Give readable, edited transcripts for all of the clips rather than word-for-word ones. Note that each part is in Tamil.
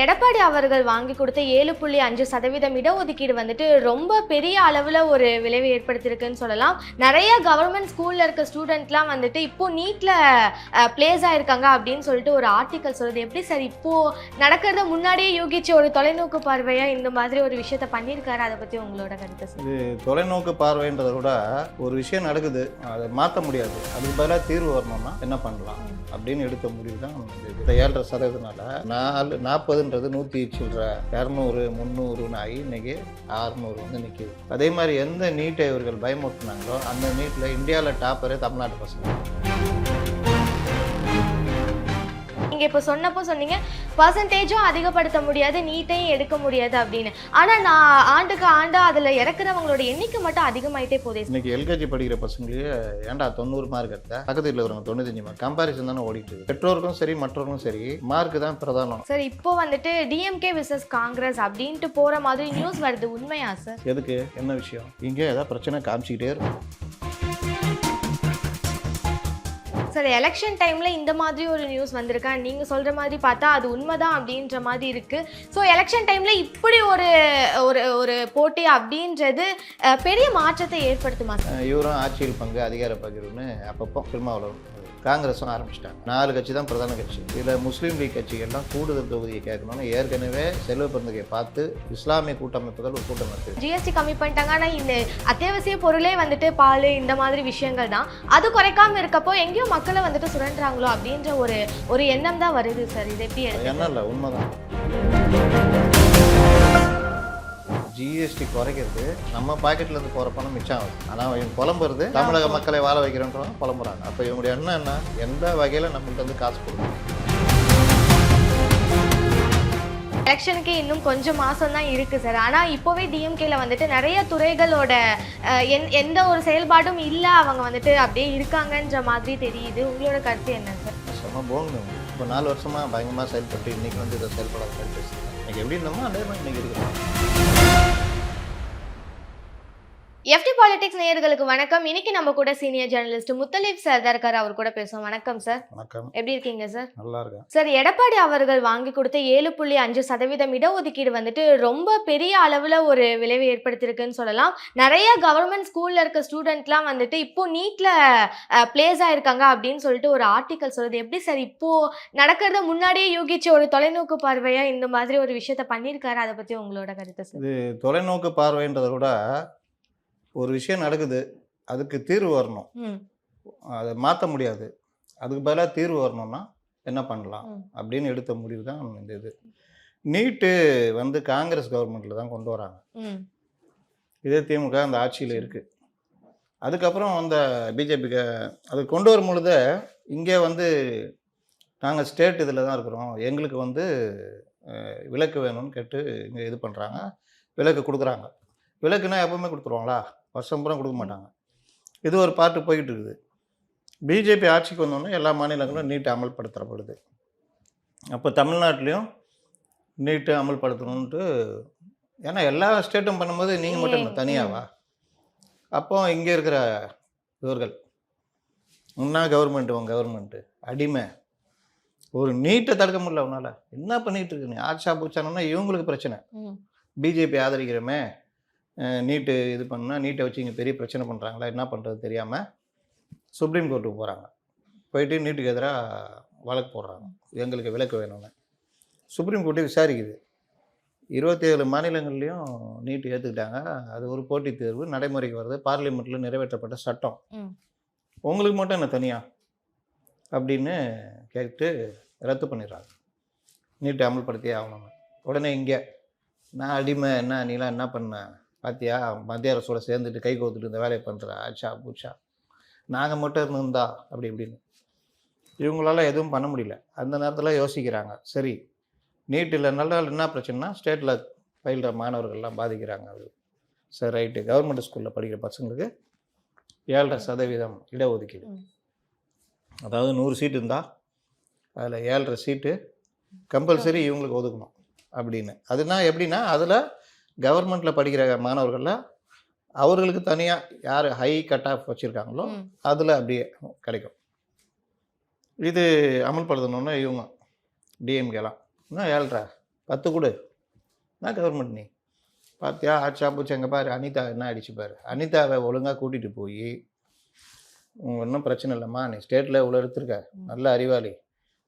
எடப்பாடி அவர்கள் வாங்கி கொடுத்த 7.5% இடஒதுக்கீடு வந்துட்டு ரொம்ப பெரிய அளவில் ஒரு விளைவை ஏற்படுத்தியிருக்குன்னு சொல்லலாம். நிறைய கவர்மெண்ட் ஸ்கூலில் இருக்க ஸ்டூடெண்ட்லாம் வந்துட்டு இப்போ நீட்டில் பிளேஸ் ஆயிருக்காங்க அப்படின்னு சொல்லிட்டு ஒரு ஆர்டிக்கல் சொல்லுது. எப்படி சார் இப்போ நடக்கிறத முன்னாடியே யூகிச்சு ஒரு தொலைநோக்கு பார்வையாக இந்த மாதிரி ஒரு விஷயத்த பண்ணியிருக்காரு, அதை பற்றி உங்களோட கருத்து சார்? இது தொலைநோக்கு பார்வைன்றதை விட ஒரு விஷயம் நடக்குது, அதை மாற்ற முடியாது, அதுக்கு பதிலாக தீர்வு வரணும்னா என்ன பண்ணலாம் அப்படின்னு எடுத்த முடிவு தான் இந்த 7.5%. 40ன்றது 100 சில்லற 200 300 ஆகி இன்னைக்கு 600 வந்து நிற்கிது. அதே மாதிரி எந்த நீட்டை இவர்கள் பயமுறுத்தினாங்களோ அந்த நீட்டில் இந்தியாவில் டாப்பரே தமிழ்நாட்டு பசங்க. நீங்கள் இப்போ சொன்னீங்க பர்சன்டேஜும் அதிகப்படுத்த முடியாது, நீட்டையும் எடுக்க முடியாது அப்படின்னு. ஆனால் நான் ஆண்டுக்கு அதில் இறக்குறவங்களோட எண்ணிக்கை மட்டும் அதிகமாயிட்டே போதே. இன்னைக்கு எல்கேஜி படிக்கிற பசங்களே ஏன்டா 90 மார்க் எடுத்தா, பக்கத்து வீட்டில் இருக்கிறவங்க 95 மார்க், கம்பாரிசன் தானே ஓடிட்டு இருக்கு. பெற்றோருக்கும் சரி மற்றவருக்கும் சரி மார்க் தான் பிரதானம். சார் இப்போ வந்துட்டு டிஎம்கே விசஸ் காங்கிரஸ் அப்படின்ட்டு போகிற மாதிரி நியூஸ் வருது, உண்மையா சார்? எதுக்கு, என்ன விஷயம்? இங்கே ஏதாவது பிரச்சனை காமிச்சிக்கிட்டே இருக்கும். சார் எலெக்ஷன் டைமில் இந்த மாதிரி ஒரு நியூஸ் வந்திருக்கா? நீங்கள் சொல்கிற மாதிரி பார்த்தா அது உண்மைதான் அப்படின்ற மாதிரி இருக்குது. ஸோ எலெக்ஷன் டைமில் இப்படி ஒரு ஒரு ஒரு போட்டி அப்படின்றது பெரிய மாற்றத்தை ஏற்படுத்துமா சார்? இவரும் ஆட்சியில் பங்கு அதிகார பகிர்வுன்னு அப்பப்போ திருமாவளவன் காங்கிரஸும் ஆரம்பிச்சிட்டாங்க. 4 கட்சி தான் பிரதான கட்சி. இதில் முஸ்லீம் லீக் கட்சிகள்லாம் கூடுதல் தொகுதியை கேட்கணும்னு ஏற்கனவே செல்வ பெருந்தகையை பார்த்து இஸ்லாமிய கூட்டமைப்புகள் ஒரு கூட்டம் இருக்குது. ஜிஎஸ்டி கம்மி பண்ணிட்டாங்க, ஆனால் இந்த அத்தியாவசிய பொருளே வந்துட்டு பால் இந்த மாதிரி விஷயங்கள் தான், அது குறைக்காம இருக்கப்போ எங்கேயும் மக்களை வந்துட்டு சுரண்டுறாங்களோ அப்படின்ற ஒரு எண்ணம் தான் வருது சார். இது எப்படி எண்ணம் இல்லை, உண்மைதான். ஜிஎஸ்டி குறைக்கிறது நம்ம பாக்கெட்லேருந்து போகிற பணம் மிச்சம் ஆகுது. ஆனால் இவங்க புலம்புறது தமிழக மக்களை வாழ வைக்கிறோன்றவங்க புலம்புறாங்க. அப்போ இவங்களுடைய எண்ணம் என்ன, எந்த வகையில் நம்மள்ட்ட வந்து காசு கொடுக்கணும். எலெக்ஷனுக்கு இன்னும் கொஞ்சம் மாதம் தான் இருக்குது சார். ஆனால் இப்போவே டிஎம்கேல வந்துட்டு நிறைய துறைகளோட எந்த ஒரு செயல்பாடும் இல்லை, அவங்க வந்துட்டு அப்படியே இருக்காங்கன்ற மாதிரி தெரியுது. உங்களோட கருத்து என்ன சார்? சும்மா போங்க, இப்போ 4 வருஷமாக பயங்கரமாக செயல்பட்டு இன்றைக்கி வந்து இதை செயல்படாத பேசுகிறேன். இன்றைக்கி எப்படி இருந்தோமோ அதே மாதிரி இன்றைக்கி இருக்கிறோம். எஃப்டி பாலிடிக்ஸ் நேயர்களுக்கு வணக்கம். இன்னைக்கு நம்ம கூட சீனியர் ஜேர்னலிஸ்ட் முத்தலீப் சார் தான் இருக்காரு, அவர் கூட பேசுவோம். வணக்கம் சார். வணக்கம். எப்படி இருக்கீங்க சார்? நல்லா இருக்கேன் சார். எடப்பாடி அவர்கள் வாங்கி கொடுத்த 7.5% இடஒதுக்கீடு வந்துட்டு ரொம்ப பெரிய அளவில் ஒரு விளைவை ஏற்படுத்தியிருக்குன்னு சொல்லலாம். நிறைய கவர்மெண்ட் ஸ்கூலில் இருக்க ஸ்டூடெண்ட்லாம் வந்துட்டு இப்போ நீட்டில் பிளேஸ் ஆயிருக்காங்க அப்படின்னு சொல்லிட்டு ஒரு ஆர்டிக்கல் சொல்லுது. எப்படி சார் இப்போ நடக்கிறத முன்னாடியே யூகிச்சு ஒரு தொலைநோக்கு பார்வையாக இந்த மாதிரி ஒரு விஷயத்த பண்ணியிருக்காரு, அதை பற்றி உங்களோட கருத்து சார்? இது தொலைநோக்கு பார்வைன்றதை விட ஒரு விஷயம் நடக்குது, அதுக்கு தீர்வு வரணும், அதை மாற்ற முடியாது, அதுக்கு பதிலாக தீர்வு வரணும்னா என்ன பண்ணலாம் அப்படின்னு எடுத்த முடிவு தான் இந்த இது. நீட்டு வந்து காங்கிரஸ் கவர்மெண்ட்டில் தான் கொண்டு வராங்க, இதே திமுக அந்த ஆட்சியில் இருக்குது. அதுக்கப்புறம் அந்த பிஜேபிக்கு அது கொண்டு வரும் பொழுது இங்கே வந்து நாங்கள் ஸ்டேட் இதில் தான் இருக்கிறோம், எங்களுக்கு வந்து விலக்கு வேணும்னு கேட்டு இங்கே இது பண்ணுறாங்க, விலக்கு கொடுக்குறாங்க. விலக்குன்னா எப்பவுமே கொடுத்துருவாங்களா? வருஷம் பூரா கொடுக்க மாட்டாங்க. இது ஒரு பார்ட்டு போய்கிட்டு இருக்குது. பிஜேபி ஆட்சிக்கு வந்தோடனே எல்லா மாநிலங்களும் நீட்டை அமல்படுத்தப்படுது. அப்போ தமிழ்நாட்டிலையும் நீட்டை அமல்படுத்தணுன்ட்டு, ஏன்னா எல்லா ஸ்டேட்டும் பண்ணும்போது நீங்கள் மட்டும் தனியாவா? அப்போ இங்கே இருக்கிற இவர்கள் முன்னா கவர்மெண்ட்டு அடிமை, ஒரு நீட்டை தடுக்க முடியல அவனால். என்ன பண்ணிகிட்டு இருக்கு நீ? ஆட்சா பூச்சானோன்னா இவங்களுக்கு பிரச்சனை. பிஜேபி ஆதரிக்கிறோமே, நீட்டு இது பண்ணால் நீட்டை வச்சு இங்கே பெரிய பிரச்சனை பண்ணுறாங்களா, என்ன பண்ணுறது தெரியாமல் சுப்ரீம் கோர்ட்டுக்கு போகிறாங்க. போயிட்டு நீட்டுக்கு எதிராக வழக்கு போடுறாங்க, எங்களுக்கு விலக்கு வேணும்னு. Supreme court விசாரிக்குது. 27 மாநிலங்கள்லேயும் நீட்டு ஏற்றுக்கிட்டாங்க, அது ஒரு போட்டித் தேர்வு நடைமுறைக்கு வருது, பார்லிமெண்ட்டில் நிறைவேற்றப்பட்ட சட்டம், உங்களுக்கு மட்டும் என்ன தனியாக அப்படின்னு கேட்டு ரத்து பண்ணிடுறாங்க. நீட்டை அமல்படுத்தியே ஆகணும்னு. உடனே இங்கே நான் அடிமை, என்ன நீலாம் என்ன பண்ண பார்த்தியா, மத்திய அரசோட சேர்ந்துட்டு கை கோத்துட்டு இந்த வேலையை பண்ணுற ஆச்சா பூச்சா, நாங்கள் மட்டும் இருந்திருந்தா அப்படி இப்படின்னு. இவங்களால எதுவும் பண்ண முடியல. அந்த நேரத்தில் யோசிக்கிறாங்க, சரி நீட் இல்லைனால என்ன பிரச்சனைனா ஸ்டேட்டில் பயில்கிற மாணவர்கள்லாம் பாதிக்கிறாங்க. அது சரி ரைட்டு, கவர்மெண்ட் ஸ்கூலில் படிக்கிற பசங்களுக்கு 7.5% இடஒதுக்கீடு, அதாவது 100 சீட்டு இருந்தால் அதில் 7.5 சீட்டு கம்பல்சரி இவங்களுக்கு ஒதுக்கணும் அப்படின்னு. அதுனா எப்படின்னா, அதில் கவர்மெண்ட்டில் படிக்கிற மாணவர்களில் அவர்களுக்கு தனியாக யார் ஹை கட் ஆஃப் வச்சுருக்காங்களோ அதில் அப்படியே கிடைக்கும். இது அமல்படுத்தணுன்னா இவங்க டிஎம்கேலாம் இன்னும் 7.5 10 கொடு. நான் கவர்மெண்ட் நீ பார்த்தியா ஆச்சா பூச்சி எங்கே பாரு அனிதா என்ன அடிச்சு பாரு. அனிதாவை ஒழுங்காக கூட்டிகிட்டு போய் ஒன்றும் பிரச்சனை இல்லைம்மா, நீ ஸ்டேட்டில் இவ்வளோ எடுத்திருக்க, நல்ல அறிவாளி,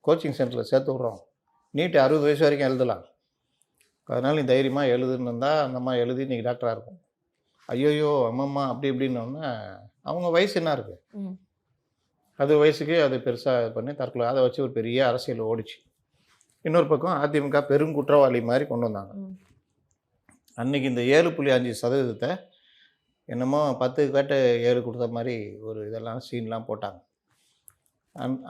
கோச்சிங் சென்டரில் சேர்த்து விட்றோம், நீட்டு 60 வயசு வரைக்கும் எழுதலாம், அதனால் நீ தைரியமாக எழுதுன்னு இருந்தால் அந்தம்மா எழுதி இன்றைக்கி டாக்டராக இருக்கும். ஐயோயோ அம்மம்மா அப்படி இப்படின்னோடனே அவங்க வயசு என்ன இருக்குது, அது வயசுக்கு அது பெருசாக இது பண்ணி தற்கொலை, அதை வச்சு ஒரு பெரிய அரசியல் ஓடிச்சு. இன்னொரு பக்கம் அதிமுக பெருங்குற்றவாளி மாதிரி கொண்டு வந்தாங்க. அன்றைக்கி இந்த 7.5% என்னமோ 10 கேட்டு 7 கொடுத்த மாதிரி ஒரு இதெல்லாம் சீன்லாம் போட்டாங்க.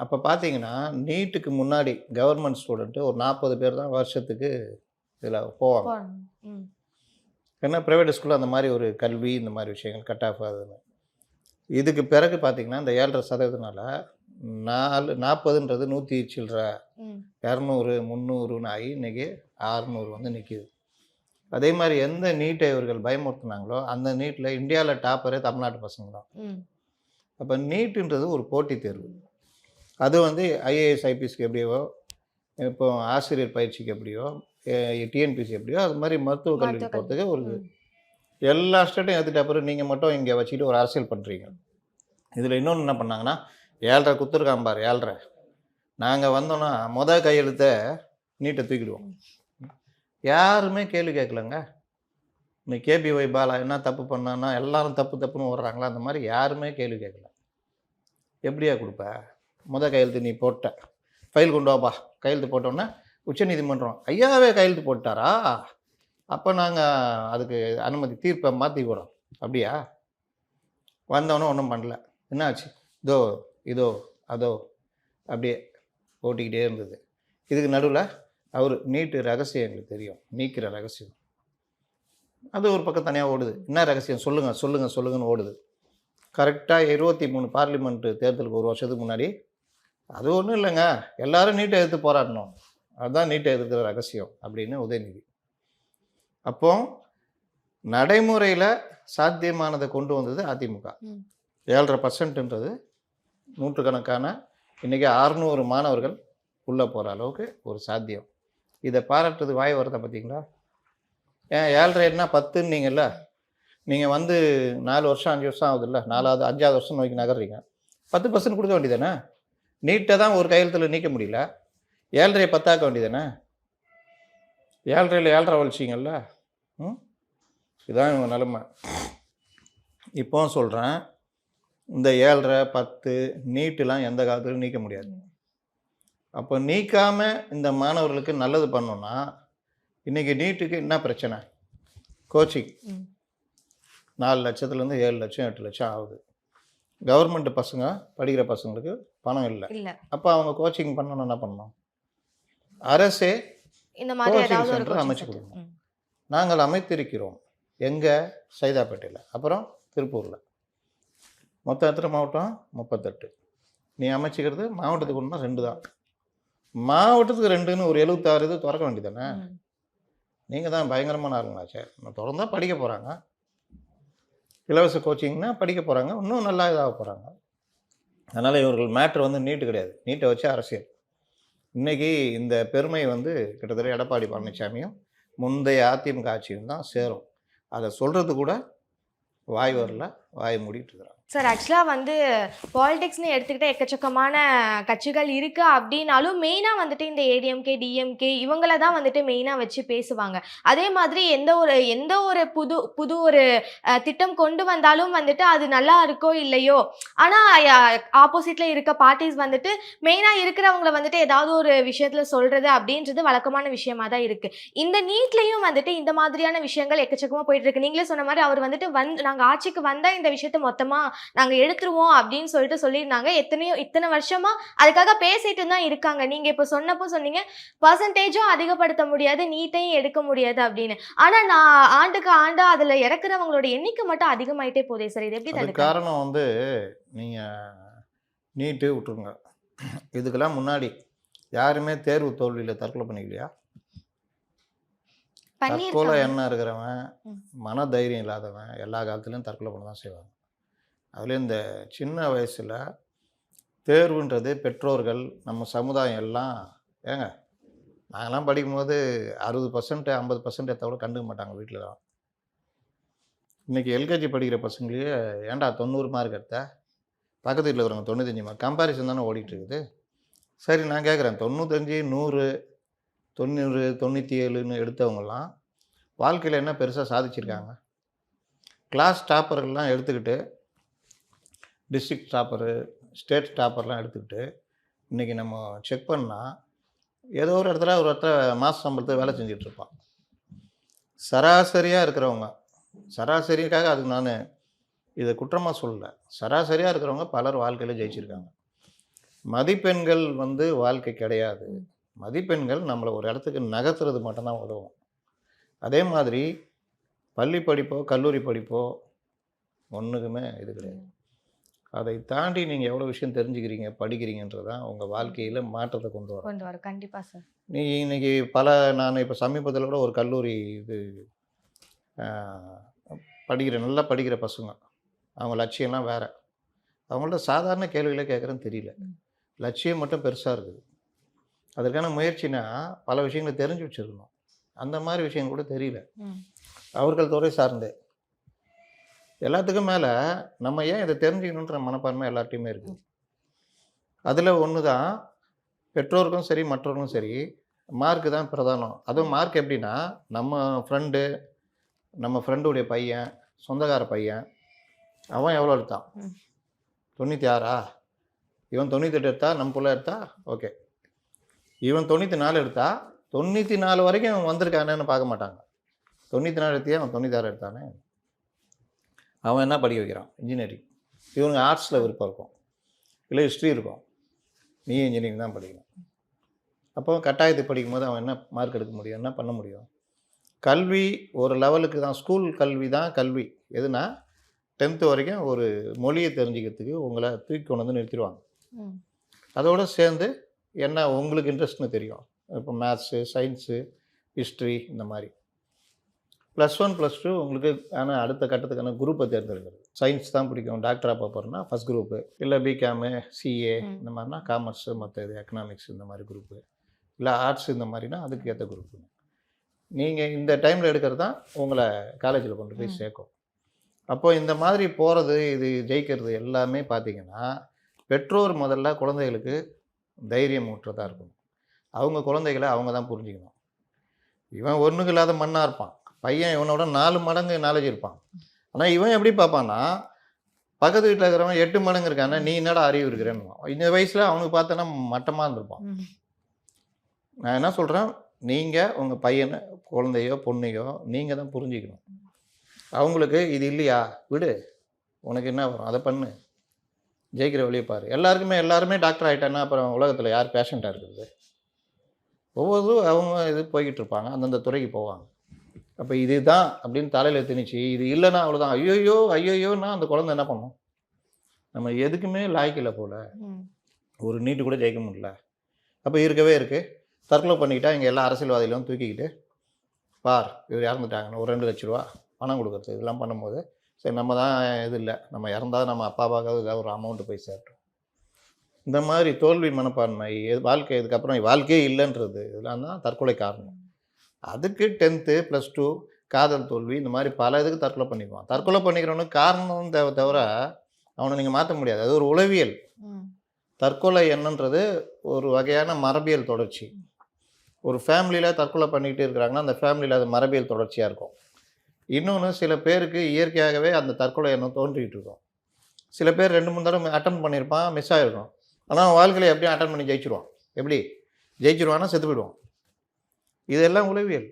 அப்போ பார்த்தீங்கன்னா நீட்டுக்கு முன்னாடி கவர்மெண்ட் ஸ்டூடெண்ட்டு ஒரு 40 பேர் தான் வருஷத்துக்கு இதில் போவாங்க. ஏன்னா ப்ரைவேட் ஸ்கூலில் அந்த மாதிரி ஒரு கல்வி இந்த மாதிரி விஷயங்கள் கட் ஆஃப் ஆகுதுன்னு. இதுக்கு பிறகு பார்த்தீங்கன்னா இந்த 7.5% 40ன்றது 100 சில்லற 200 300ன்னு ஆகி இன்றைக்கி 600 வந்து நிற்கிது. அதே மாதிரி எந்த நீட்டை இவர்கள் பயமுறுத்தினாங்களோ அந்த நீட்டில் இந்தியாவில் டாப்பரே தமிழ்நாட்டு பசங்க தான். அப்போ நீட்டுன்றது ஒரு போட்டித் தேர்வு. அது வந்து ஐஏஎஸ் ஐபிஎஸ்க்கு எப்படியோ, இப்போ ஆசிரியர் பயிற்சிக்கு எப்படியோ, டிஎன்பிசி எப்படியோ, அது மாதிரி மருத்துவக் கல்விக்கு போகிறதுக்கு ஒரு எல்லா ஸ்டேட்டும் ஏற்றுட்ட பிறகு நீங்கள் மட்டும் இங்கே வச்சுக்கிட்டு ஒரு அரசியல் பண்ணுறீங்க. இதில் இன்னொன்று என்ன பண்ணாங்கன்னா 7.5 குத்துருக்கான் பார் 7.5, நாங்கள் வந்தோன்னா கையெழுத்தை நீட்டை தூக்கிடுவோம். யாருமே கேள்வி கேட்கலங்க. இன்னைக்கு கேபிஒய் பாலா என்ன தப்பு பண்ணான்னா எல்லாரும் தப்புன்னு ஓடுறாங்களா, அந்த மாதிரி யாருமே கேள்வி கேட்கல. எப்படியா கொடுப்ப கையெழுத்து நீ போட்ட, ஃபைல் கொண்டு வாப்பா, கையெழுத்து போட்டோன்னே உச்சநீதிமன்றம் ஐயாவே கையெழுத்து போட்டாரா, அப்போ நாங்கள் அதுக்கு அனுமதி தீர்ப்பை மாற்றிக்கிறோம். அப்படியா? வந்தவொன்னே ஒன்றும் பண்ணல. என்னாச்சு? இதோ அதோ அப்படியே ஓட்டிக்கிட்டே இருந்தது. இதுக்கு நடுவில் அவர் நீட்டு ரகசியம் எங்களுக்கு தெரியும், நீக்கிற ரகசியம், அது ஒரு பக்கம் தனியாக ஓடுது. என்ன ரகசியம் சொல்லுங்கன்னு ஓடுது. கரெக்டாக 23 பார்லிமெண்ட் தேர்தலுக்கு ஒரு வருஷத்துக்கு முன்னாடி, அது ஒன்றும் இல்லைங்க, எல்லாரும் நீட்டை எதிர்த்து போராடணும், அதுதான் நீட்டை எதிர்க்கிற ரகசியம் அப்படின்னு உதயநிதி. அப்போ நடைமுறையில் சாத்தியமானதை கொண்டு வந்தது அதிமுக. 7.5%ன்றது நூற்றுக்கணக்கான இன்றைக்கி 600 மாணவர்கள் உள்ளே போகிற அளவுக்கு ஒரு சாத்தியம். இதை பாராட்டுறது வாய் வரதை பார்த்தீங்களா? ஏன் 7.5ன்னா 10ன்னீங்கல்ல, நீங்கள் வந்து 4 வருஷம் 5 வருஷம் ஆகுதுல்ல, 4வது 5வது வருஷம் நோக்கி நகர்றீங்க, 10% கொடுக்க வேண்டியதானே? நீட்டை தான் ஒரு கையெழுத்தில் நீக்க முடியல, 7.5 10ஆக்க வேண்டியதானே? 7.5ல் 7.5 வலிச்சிங்கல்ல. இதுதான் இவங்க நிலைமை. இப்போ சொல்கிறேன், இந்த 7.5 10 நீட்டுலாம் எந்த காலத்துலையும் நீக்க முடியாது. அப்போ நீக்காமல் இந்த மாணவர்களுக்கு நல்லது பண்ணோன்னா, இன்றைக்கி நீட்டுக்கு என்ன பிரச்சனை? கோச்சிங் 4 லட்சத்துலேருந்து 7 லட்சம் 8 லட்சம் ஆகுது. கவர்மெண்ட் பசங்க படிக்கிற பசங்களுக்கு பணம் இல்லை. அப்போ அவங்க கோச்சிங் பண்ணணும், என்ன பண்ணணும்? அரசே இந்த மாதிரி கோச்சிங் சென்டர் அமைச்சு கொடுக்கணும். நாங்கள் அமைத்திருக்கிறோம். எங்கே? சைதாப்பேட்டையில், அப்புறம் திருப்பூரில். மொத்தம் எத்தனை மாவட்டம்? 38. நீ அமைச்சிக்கிறது மாவட்டத்துக்கு ஒன்றா 2 தான். மாவட்டத்துக்கு 2ன்னு ஒரு 76 இது திறக்க வேண்டியதானே? நீங்கள் தான் பயங்கரமான ஆளுங்களாச்சே. திறந்தா படிக்க போகிறாங்க, இலவச கோச்சிங்னா படிக்க போகிறாங்க, இன்னும் நல்லா இதாக போகிறாங்க. அதனால் இவர்கள் மேட்ரு வந்து நீட்டு கிடையாது, நீட்டை வச்சு அரசியல். இன்றைக்கி இந்த பெருமை வந்து கிட்டத்தட்ட எடப்பாடி பழனிசாமியும் முந்தைய அதிமுக ஆட்சியும் தான் சேரும். அதை சொல்கிறது கூட வாய் வரல, வாய் மூடிட்டு இருக்கிறாங்க. சார், ஆக்சுவலாக வந்து பாலிடிக்ஸ்னு எடுத்துக்கிட்டால் எக்கச்சக்கமான கட்சிகள் இருக்குது. அப்படின்னாலும் மெயினாக வந்துட்டு இந்த ஏடிஎம்கே டிஎம்கே இவங்கள தான் வந்துட்டு மெயினாக வச்சு பேசுவாங்க. அதே மாதிரி எந்த ஒரு புது ஒரு திட்டம் கொண்டு வந்தாலும் வந்துட்டு அது நல்லா இருக்கோ இல்லையோ, ஆனால் ஆப்போசிட்டில் இருக்க பார்ட்டிஸ் வந்துட்டு மெயினாக இருக்கிறவங்கள வந்துட்டு ஏதாவது ஒரு விஷயத்தில் சொல்கிறது அப்படின்றது வழக்கமான விஷயமா தான் இருக்குது. இந்த நீட்லேயும் வந்துட்டு இந்த மாதிரியான விஷயங்கள் எக்கச்சக்கமாக போயிட்டு இருக்கு. நீங்களே சொன்ன மாதிரி அவர் வந்துட்டு நாங்கள் ஆட்சிக்கு வந்தால் இந்த விஷயத்தை மொத்தமாக நாங்கள் எடுத்துருவோம் அப்படின்னு சொல்லியிருந்தாங்க. இத்தனை வருஷமா அதுக்காக பேசிட்டு தான் இருக்காங்க. நீங்க இப்போ சொன்னப்போ சொன்னீங்க பர்சன்டேஜும் அதிகப்படுத்த முடியாது, நீட்டையும் எடுக்க முடியாது அப்படின்னு. ஆனா நான் ஆண்டுக்கு ஆண்டா அதுல இறக்குறவங்களோட எண்ணிக்கை மட்டும் அதிகமாயிட்டே போதே சார். இது எப்படி தடுக்க? காரணம் வந்து நீங்க நீட்டு விட்டுருங்க. இதுக்கெல்லாம் முன்னாடி யாருமே தேர்வு தோல்வியில் தற்கொலை பண்ணிக்கலையா? தற்கொலை என்ன இருக்கிறவன், மன தைரியம் இல்லாதவன் எல்லா காலத்துலையும் தற்கொலை பண்ண தான் செய்வாங்க. அதுலேயும் இந்த சின்ன வயசில் தேர்வுன்றது பெற்றோர்கள் நம்ம சமுதாயம் எல்லாம் ஏங்க நாங்களாம் படிக்கும்போது 60% 50% எடுத்தா கூட கண்டுக்க மாட்டாங்க வீட்டிலலாம். இன்றைக்கி எல்கேஜி படிக்கிற பசங்களையே ஏன்டா 90 மார்க் எடுத்த, பக்கத்து வீட்டில் இருக்கிறவங்க 95 மார்க், கம்பேரிசன் தானே ஓடிட்டு இருக்குது. சரி நான் கேட்குறேன், 95 100 90 97ன்னு எடுத்தவங்கலாம் வாழ்க்கையில் என்ன பெருசாக சாதிச்சிருக்காங்க? கிளாஸ் டாப்பர்கள்லாம் எடுத்துக்கிட்டு, டிஸ்ட்ரிக்ட் டாப்பரு, ஸ்டேட் டாப்பர்லாம் எடுத்துக்கிட்டு இன்றைக்கி நம்ம செக் பண்ணால் ஏதோ ஒரு இடத்துல மாத சம்பளத்துக்கு வேலை செஞ்சிட்ருப்பான். சராசரியாக இருக்கிறவங்க, சராசரிக்காக அதுக்கு நான் இதை குற்றமாக சொல்லலை, சராசரியாக இருக்கிறவங்க பலர் வாழ்க்கையில் ஜெயிச்சிருக்காங்க. மதிப்பெண்கள் வாழ்க்கை கிடையாது. மதிப்பெண்கள் நம்மளை ஒரு இடத்துக்கு நகர்த்துறது மட்டும்தான் உதவும். அதே மாதிரி பள்ளி படிப்போ கல்லூரி படிப்போ ஒன்றுக்குமே இது கிடையாது. அதை தாண்டி நீங்கள் எவ்வளோ விஷயம் தெரிஞ்சுக்கிறீங்க, படிக்கிறீங்கன்றது தான் உங்கள் வாழ்க்கையில் மாற்றத்தை கொண்டு வரும். கண்டிப்பாக சார். நீ இன்னைக்கு நான் இப்போ சமீபத்தில் கூட ஒரு கல்லூரி இது நல்லா படிக்கிற பசங்க, அவங்க லட்சியம்லாம் வேறு. அவங்கள்ட்ட சாதாரண கேள்விகளே கேட்குறேன்னு தெரியல, லட்சியம் மட்டும் பெருசாக இருக்குது. அதற்கான முயற்சினா பல விஷயங்களை தெரிஞ்சு வச்சுருக்கணும். அந்த மாதிரி விஷயங்கள் கூட தெரியல அவர்கள் துறை சார்ந்தே. எல்லாத்துக்கும் மேலே நம்ம ஏன் இதை தெரிஞ்சுக்கணுன்ற மனப்பான்மை எல்லார்ட்டையுமே இருக்குது. அதில் ஒன்று தான் பெற்றோருக்கும் சரி மற்றவர்களும் சரி, மார்க்கு தான் பிரதானம். அதுவும் மார்க் எப்படின்னா, நம்ம ஃப்ரெண்டுடைய பையன், சொந்தக்கார பையன், அவன் எவ்வளோ எடுத்தான், 96ஆ, இவன் 98 எடுத்தா, நம்ம பிள்ளை எடுத்தா ஓகே, இவன் 94 எடுத்தா 94 வரைக்கும் அவன் வந்திருக்கானேன்னு பார்க்க மாட்டாங்க. 94 எடுத்தியே அவன் 96 எடுத்தானே, அவன் என்ன படிக்க வைக்கிறான், இன்ஜினியரிங். இவனுக்கு ஆர்ட்ஸில் விருப்பம் இருக்கும், இல்லை ஹிஸ்ட்ரி இருக்கும், நீ இன்ஜினியரிங் தான் படிக்கணும். அப்போ கட்டாயத்துக்கு படிக்கும்போது அவன் என்ன மார்க் எடுக்க முடியும், என்ன பண்ண முடியும்? கல்வி ஒரு லெவலுக்கு தான், ஸ்கூல் கல்வி தான் கல்வி. எதுனா 10th வரைக்கும் ஒரு மொழியை தெரிஞ்சுக்கிறதுக்கு உங்களை தூக்கி கொண்டு வந்து நிறுத்திடுவாங்க. அதோடு சேர்ந்து என்ன உங்களுக்கு இன்ட்ரெஸ்ட்னு தெரியும். இப்போ மேத்ஸு, சயின்ஸு, ஹிஸ்ட்ரி, இந்த மாதிரி. +1 +2 உங்களுக்கு ஆனால் அடுத்த கட்டத்துக்கான குரூப்பை தேர்ந்தெடுக்கிறது. சயின்ஸ் தான் பிடிக்கும், டாக்டராக போகிறோன்னா ஃபஸ்ட் குரூப்பு, இல்லை பிகாமு, சிஏ இந்த மாதிரினா காமர்ஸு, மற்ற இது எக்கனாமிக்ஸ் இந்த மாதிரி குரூப்பு, இல்லை ஆர்ட்ஸ் இந்த மாதிரினா அதுக்கு ஏற்ற குரூப்பு. நீங்கள் இந்த டைமில் எடுக்கிறது தான் உங்களை காலேஜில் கொண்டு போய் சேர்க்கும். அப்போ இந்த மாதிரி போகிறது, இது ஜெயிக்கிறது எல்லாமே பார்த்திங்கன்னா பெற்றோர் முதல்ல குழந்தைகளுக்கு தைரியம் ஊட்டுறதா இருக்கணும். அவங்க குழந்தைகளை அவங்க தான் புரிஞ்சுக்கணும். இவன் ஒன்றுக்கு இல்லாத மண்ணாக இருப்பான், பையன் இவனோட 4 மடங்கு நாலேஜ் இருப்பான். ஆனால் இவன் எப்படி பார்ப்பான்னா, பக்கத்து வீட்டில் இருக்கிறவன் 8 மடங்கு இருக்கானே, நீ என்னடா அறிவு இருக்கிறேன்னு. இந்த வயசில் அவனுக்கு பார்த்தோன்னா மட்டமாக இருந்திருப்பான். நான் என்ன சொல்கிறேன், நீங்கள் உங்கள் பையனை, குழந்தையோ பொண்ணையோ நீங்கள் தான் புரிஞ்சுக்கணும். அவங்களுக்கு இது இல்லையா, விடு, உனக்கு என்ன வரும் அதை பண்ணு, ஜெயிக்கிற வழியை பாரு. எல்லாருமே டாக்டர் ஆகிட்டான்னா அப்புறம் உலகத்தில் யார் பேஷண்ட்டாக இருக்குது? ஒவ்வொருத்தரும் அவங்க இது போய்கிட்டு இருப்பாங்க, அந்தந்த துறைக்கு போவாங்க. அப்போ இது தான் அப்படின்னு தலையில் திணிச்சு, இது இல்லைன்னா அவ்வளோதான், ஐயோயோன்னா அந்த குழந்தை என்ன பண்ணும்? நம்ம எதுக்குமே லாய்க்கில்லை போல், ஒரு நீட்டு கூட ஜெயிக்க முடியல. அப்போ இருக்கவே இருக்குது, தற்கொலை பண்ணிக்கிட்டா இங்கே எல்லா அரசியல்வாதிகளும் தூக்கிக்கிட்டு பார் இவர் இறந்துட்டாங்கன்னு ஒரு 2 லட்ச ரூபா பணம் கொடுக்குறது, இதெல்லாம் பண்ணும்போது சரி நம்ம தான் இது இல்லை, நம்ம இறந்தால் நம்ம அப்பா அப்பாவுக்காவது ஏதாவது ஒரு அமௌண்ட்டு போய் சேர்த்தோம். இந்த மாதிரி தோல்வி மனப்பான்மை, வாழ்க்கை இதுக்கப்புறம் வாழ்க்கையே இல்லைன்றது, இதெல்லாம் தான் தற்கொலை காரணம். அதுக்கு 10th +2 காதல் தோல்வி, இந்த மாதிரி பல இதுக்கு தற்கொலை பண்ணிக்குவான். தற்கொலை பண்ணிக்கிறவனுக்கு காரணம் தவிர அவனை நீங்கள் மாற்ற முடியாது. அது ஒரு உளவியல். தற்கொலை என்னன்றது ஒரு வகையான மரபியல் தொடர்ச்சி. ஒரு ஃபேமிலியில் தற்கொலை பண்ணிக்கிட்டு இருக்கிறாங்கன்னா அந்த ஃபேமிலியில் அது மரபியல் தொடர்ச்சியாக இருக்கும். இன்னொன்று, சில பேருக்கு இயற்கையாகவே அந்த தற்கொலை எண்ணம் தோன்றிக்கிட்டு இருக்கும். சில பேர் 2-3 தடவை அட்டன் பண்ணியிருப்பான், மிஸ் ஆகிருக்கும். ஆனால் அவன் வாழ்க்கையில் எப்படியும் அட்டன் பண்ணி ஜெயிச்சிருவான். எப்படி ஜெயிச்சிருவான்னா செத்து போயிடுவான். இதெல்லாம் உளவியல்.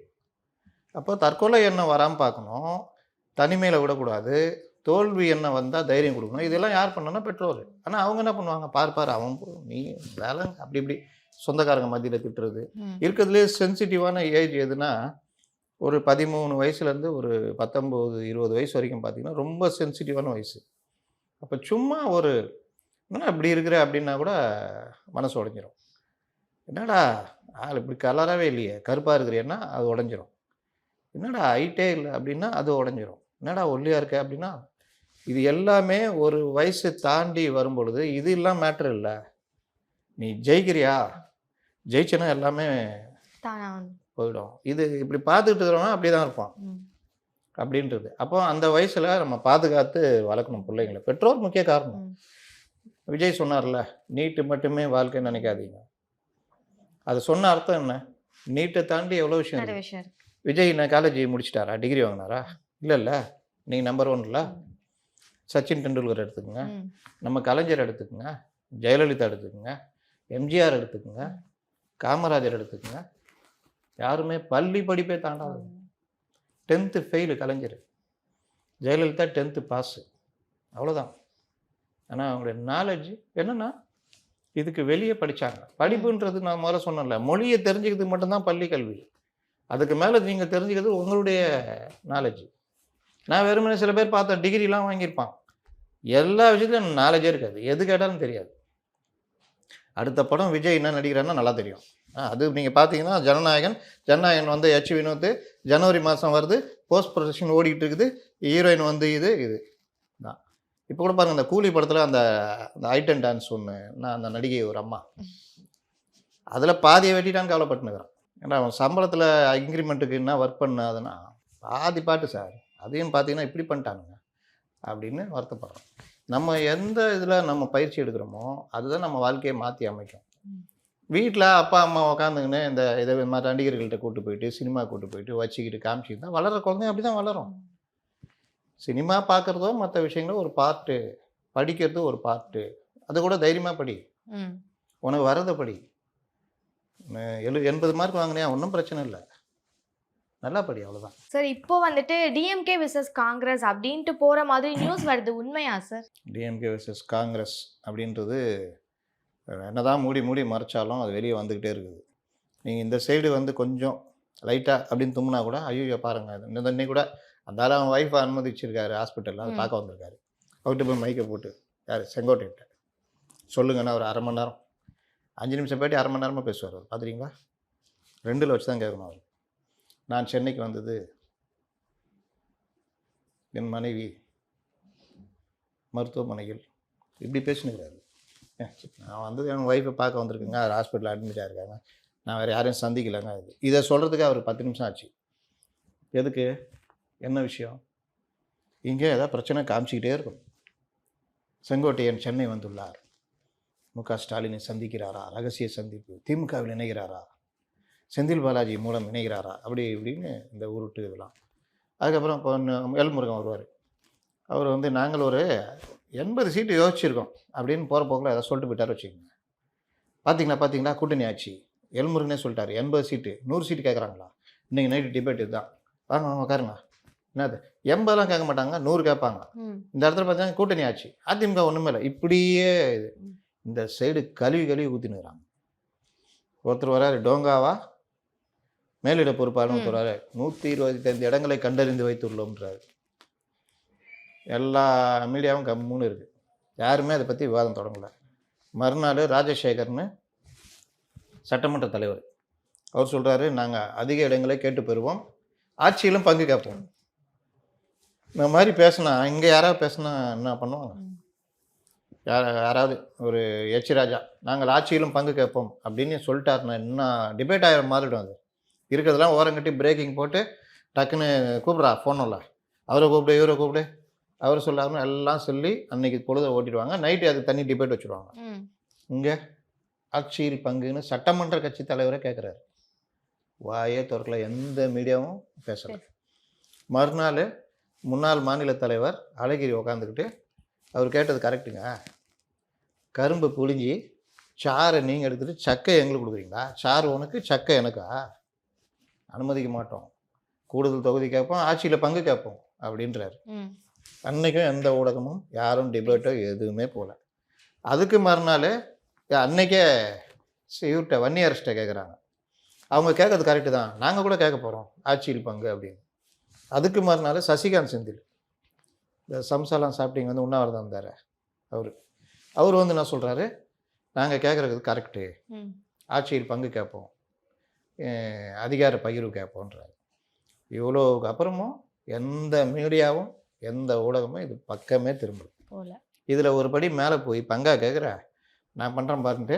அப்போ தற்கொலை எண்ணம் வராமல் பார்க்கணும், தனிமையில் விடக்கூடாது, தோல்வி எண்ணம் வந்தால் தைரியம் கொடுக்கணும். இதெல்லாம் யார் பண்ணணும்னா பெற்றோர். ஆனால் அவங்க என்ன பண்ணுவாங்க, பார் அவன் நீ வேலை அப்படி இப்படி சொந்தக்காரங்க மத்தியில் திட்டுறது. இருக்கிறதுலே சென்சிட்டிவான ஏஜ் எதுனா ஒரு 13 வயசுலேருந்து ஒரு 19-20 வயசு வரைக்கும் பார்த்திங்கன்னா ரொம்ப சென்சிட்டிவான வயசு. அப்போ சும்மா ஒரு என்னடா இப்படி இருக்கிற அப்படின்னா கூட மனசு உடஞ்சிரும். என்னடா ஆள் இப்படி கலராகவே இல்லையே, கருப்பாக இருக்கிறேன்னா அது உடஞ்சிரும். என்னடா ஹைட்டே இல்லை அப்படின்னா அது உடஞ்சிரும். என்னடா ஒல்லியாக இருக்க அப்படின்னா, இது எல்லாமே ஒரு வயசு தாண்டி வரும் பொழுது இது எல்லாம் மேட்ரு இல்லை. நீ ஜெயிக்கிறியா, ஜெயிச்சனா எல்லாமே தானா வந்து. போயிடும். இது இப்படி பார்த்துக்கிட்டு இருக்கிறவன் அப்படி தான் இருப்பான் ம். அப்படின்றது. அப்போ அந்த வயசில் நம்ம பாதுகாத்து வளர்க்கணும் பிள்ளைங்களை. பெற்றோர் முக்கிய காரணம். ம். விஜய் சொன்னார்ல, நீட்டு மட்டுமே வாழ்க்கைன்னு நினைக்காதீங்க. அது சொன்ன அர்த்தம் என்ன? நீட்டை தாண்டி எவ்வளோ விஷயம் நிறைய இருக்கு. விஷயம் இருக்கு. விஜய் என்ன காலேஜ் முடிச்சிட்டாரா? டிகிரி வாங்கினாரா? இல்லைல்ல. நீங்கள் நம்பர் 1 சச்சின் டெண்டுல்கர் எடுத்துக்கோங்க, ம். நம்ம கலைஞர் எடுத்துக்கோங்க, ஜெயலலிதா எடுத்துக்கோங்க, எம்ஜிஆர் எடுத்துக்கோங்க, காமராஜர் எடுத்துக்கோங்க. யாருமே பள்ளி படிப்பே தாண்டாது. 10th ஃபெயிலு கலைஞர், ஜெயலலிதா 10th பாஸு, அவ்வளோதான். ஆனால் அவங்களுடைய நாலேஜ் என்னென்னா இதுக்கு வெளியே படித்தாங்க. படிப்புன்றது நான் முதல்ல சொன்னேன்ல, மொழியை தெரிஞ்சுக்கிறதுக்கு மட்டும்தான் பள்ளி கல்வி. அதுக்கு மேலே நீங்கள் தெரிஞ்சுக்கிறது உங்களுடைய நாலேஜ். நான் வெறுமனே சில பேர் பார்த்தேன் டிகிரிலாம் வாங்கியிருப்பான், எல்லா விஷயத்துலையும் நாலேஜே இருக்காது, எது கேட்டாலும் தெரியாது. அடுத்த படம் விஜய் என்ன நடிக்கிறாருன்னா நல்லா தெரியும். அது நீங்கள் பார்த்தீங்கன்னா ஜனநாயகன் வந்து எச் வினோத், ஜனவரி மாதம் வருது, போஸ்ட் ப்ரொடக்ஷன் ஓடிக்கிட்டு இருக்குது, ஹீரோயின் வந்து இது தான். இப்போ கூட பாருங்கள், அந்த கூலி படத்தில் அந்த ஐட்டன் டான்ஸ் ஒன்று, நான் அந்த நடிகை ஒரு அம்மா, அதில் பாதியை வெட்டிட்டான்னு கவலைப்பட்டுனுக்குறான். ஏன்னா அவன் சம்பளத்தில் இன்க்ரிமெண்ட்டுக்கு என்ன ஒர்க் பண்ணாதுன்னா பாதி பாட்டு சார், அதையும் பார்த்தீங்கன்னா இப்படி பண்ணிட்டானுங்க அப்படின்னு வருத்தப்படுறோம். நம்ம எந்த இதில் நம்ம பயிற்சி எடுக்கிறோமோ அதுதான் நம்ம வாழ்க்கையை மாற்றி அமைக்கும். வீட்டில் அப்பா அம்மா உட்காந்துங்கன்னு இதை மாதிரி நடிகர்கள்ட்ட கூட்டு போயிட்டு, சினிமா கூட்டு போயிட்டு வச்சுக்கிட்டு காமிச்சிட்டு தான் வளர்கிற குழந்தைங்க அப்படி தான் வளரும். சினிமா பார்க்குறதோ மற்ற விஷயங்களோ ஒரு பார்ட்டு, படிக்கிறது ஒரு பார்ட்டு. அது கூட தைரியமாக படி, உனக்கு வரதை படி. 80 மார்க் வாங்கினியா ஒன்றும் பிரச்சனை இல்லை, நல்லா படி, அவ்வளோதான். சார் இப்போ வந்துட்டு டிஎம்கே விசஸ் காங்கிரஸ் அப்படின்ட்டு போகிற மாதிரி நியூஸ் வருது, உண்மையா சார்? டிஎம்கே விசஸ் காங்கிரஸ் அப்படின்றது என்னதான் மூடி மறைச்சாலும் அது வெளியே வந்துக்கிட்டே இருக்குது. நீங்கள் இந்த சைடு வந்து கொஞ்சம் லைட்டாக அப்படின்னு தும்முனா கூட ஐயோ பாருங்கள், இன்னைக்கு கூட அந்தால அவன் ஒய்ஃபை அனுமதிச்சிருக்காரு ஹாஸ்பிட்டலில், அதை பார்க்க வந்திருக்காரு. அவர்கிட்ட போய் மைக்கை போட்டு, யார் செங்கோட்டையிட்ட சொல்லுங்கன்னா ஒரு 1/2 மணி நேரம், 5 நிமிஷம் போய்ட்டு 1/2 மணி நேரமாக பேசுவார். அவர் பார்த்துறீங்களா? 2ல் வச்சு தான் கேட்கணும். அவர் நான் சென்னைக்கு வந்தது, என் மனைவி மருத்துவமனையில் இப்படி பேசினுக்கிறாரு. நான் வந்து என் ஒய்ஃபை பார்க்க வந்திருக்குங்க, அவர் ஹாஸ்பிட்டலில் அட்மிட் ஆகிருக்காங்க, நான் வேறு யாரையும் சந்திக்கலைங்க. இதை சொல்கிறதுக்கு அவர் 10 நிமிஷம் ஆச்சு. எதுக்கு? என்ன விஷயம்? இங்கே ஏதாவது பிரச்சனை காமிச்சிக்கிட்டே இருக்கும். செங்கோட்டையன் சென்னை வந்துள்ளார், மு.க. ஸ்டாலினை சந்திக்கிறாரா, ரகசிய சந்திப்பு, திமுகவில் இணைகிறாரா, செந்தில் பாலாஜி மூலம் இணைகிறாரா, அப்படி இப்படின்னு இந்த உருட்டு இதெல்லாம். அதுக்கப்புறம் இப்போ எல்முருகன் வருவார். அவர் வந்து நாங்கள் ஒரு 80 சீட்டு யோசிச்சிருக்கோம் அப்படின்னு போகிற போக்கில் ஏதாவது சொல்லிட்டு போயிட்டார் வச்சுக்கோங்க. பார்த்தீங்களா கூட்டணி ஆச்சு. எல்முருகனே சொல்லிட்டார் 80 சீட்டு, 100 சீட்டு கேட்குறாங்களா? இன்றைக்கி நைட்டு டிபேட் இதுதான். வாங்க உட்காருங்க. என்னது 80லாம் கேட்க மாட்டாங்க, 100 கேட்பாங்க. இந்த இடத்துல பார்த்தீங்கன்னா கூட்டணி ஆச்சு, அதிமுக ஒன்றுமே இல்லை. இப்படியே இது இந்த சைடு கழுவி ஊற்றினுக்கிறாங்க. ஒருத்தர் வராரு டோங்காவா மேலிட பொறுப்பாளர், ஒருத்தர் வராரு 125 இடங்களை கண்டறிந்து வைத்துள்ளோம்ன்றாரு. எல்லா மீடியாவும் கம்முன்னு இருக்குது, யாருமே அதை பற்றி விவாதம் தொடங்கலை. மறுநாள் ராஜசேகர்னு சட்டமன்ற தலைவர், அவர் சொல்கிறாரு நாங்கள் அதிக இடங்களை கேட்டு பெறுவோம், ஆட்சியிலும் பங்கு கேட்போம். இந்த மாதிரி பேசினா இங்கே யாராவது பேசினா என்ன பண்ணுவாங்க? யாராவது ஒரு எச் ராஜா நாங்கள் ஆட்சியிலும் பங்கு கேட்போம் அப்படின்னு சொல்லிட்டாருன்னா என்ன டிபேட் ஆகிற மாறிடும். அது இருக்கிறதெல்லாம் ஓரங்கட்டி பிரேக்கிங் போட்டு டக்குன்னு கூப்பிட்றா ஃபோனில், அவரை கூப்பிடு இவரை கூப்பிடு, அவர் சொல்லாமல் எல்லாம் சொல்லி அன்னைக்கு பொழுதை ஓட்டிடுவாங்க. நைட்டு அது தனி டிபேட் வச்சுருவாங்க. இங்கே ஆட்சியில் பங்குன்னு சட்டமன்ற கட்சி தலைவரை கேட்குறாரு, வாயே திறக்கல, எந்த மீடியாவும் பேசலை. மறுநாள் முன்னாள் மாநில தலைவர் அழகிரி உக்காந்துக்கிட்டு அவர் கேட்டது கரெக்டுங்க, கரும்பு புழிஞ்சி சாரை நீங்கள் எடுத்துகிட்டு சக்கை எங்களுக்கு கொடுக்குறீங்களா, சாறு உனக்கு சக்கை எனக்கா, அனுமதிக்க மாட்டோம், கூடுதல் தொகுதி கேட்போம், ஆட்சியில் பங்கு கேட்போம் அப்படின்றாரு. அன்றைக்கும் எந்த ஊடகமும் யாரும் டிபேட்டோ எதுவுமே போகல. அதுக்கு மறுநாள் அன்றைக்கே இவர்கிட்ட வன்னியரசிட்ட கேட்குறாங்க, அவங்க கேட்கறது கரெக்டு தான், நாங்கள் கூட கேட்க போகிறோம் ஆட்சியில் பங்கு அப்படின்னு. அதுக்கு மறுநாள் சசிகாந்த் செந்தில், இந்த சம்சாலாம் சாப்பிட்டீங்க வந்து உண்ணாவிரதம் இருந்தார், அவர் வந்து என்ன சொல்கிறாரு, நாங்கள் கேட்குறது கரெக்டு, ஆட்சியில் பங்கு கேட்போம், அதிகார பகிர்வு கேட்போன்றாரு. இவ்வளோக்கு அப்புறமும் எந்த மீடியாவும் எந்த ஊடகமும் இது பக்கமே திரும்பல. இதில் ஒரு படி மேலே போய் பங்கா கேட்குற, நான் பண்ணுறேன் பாருன்ட்டு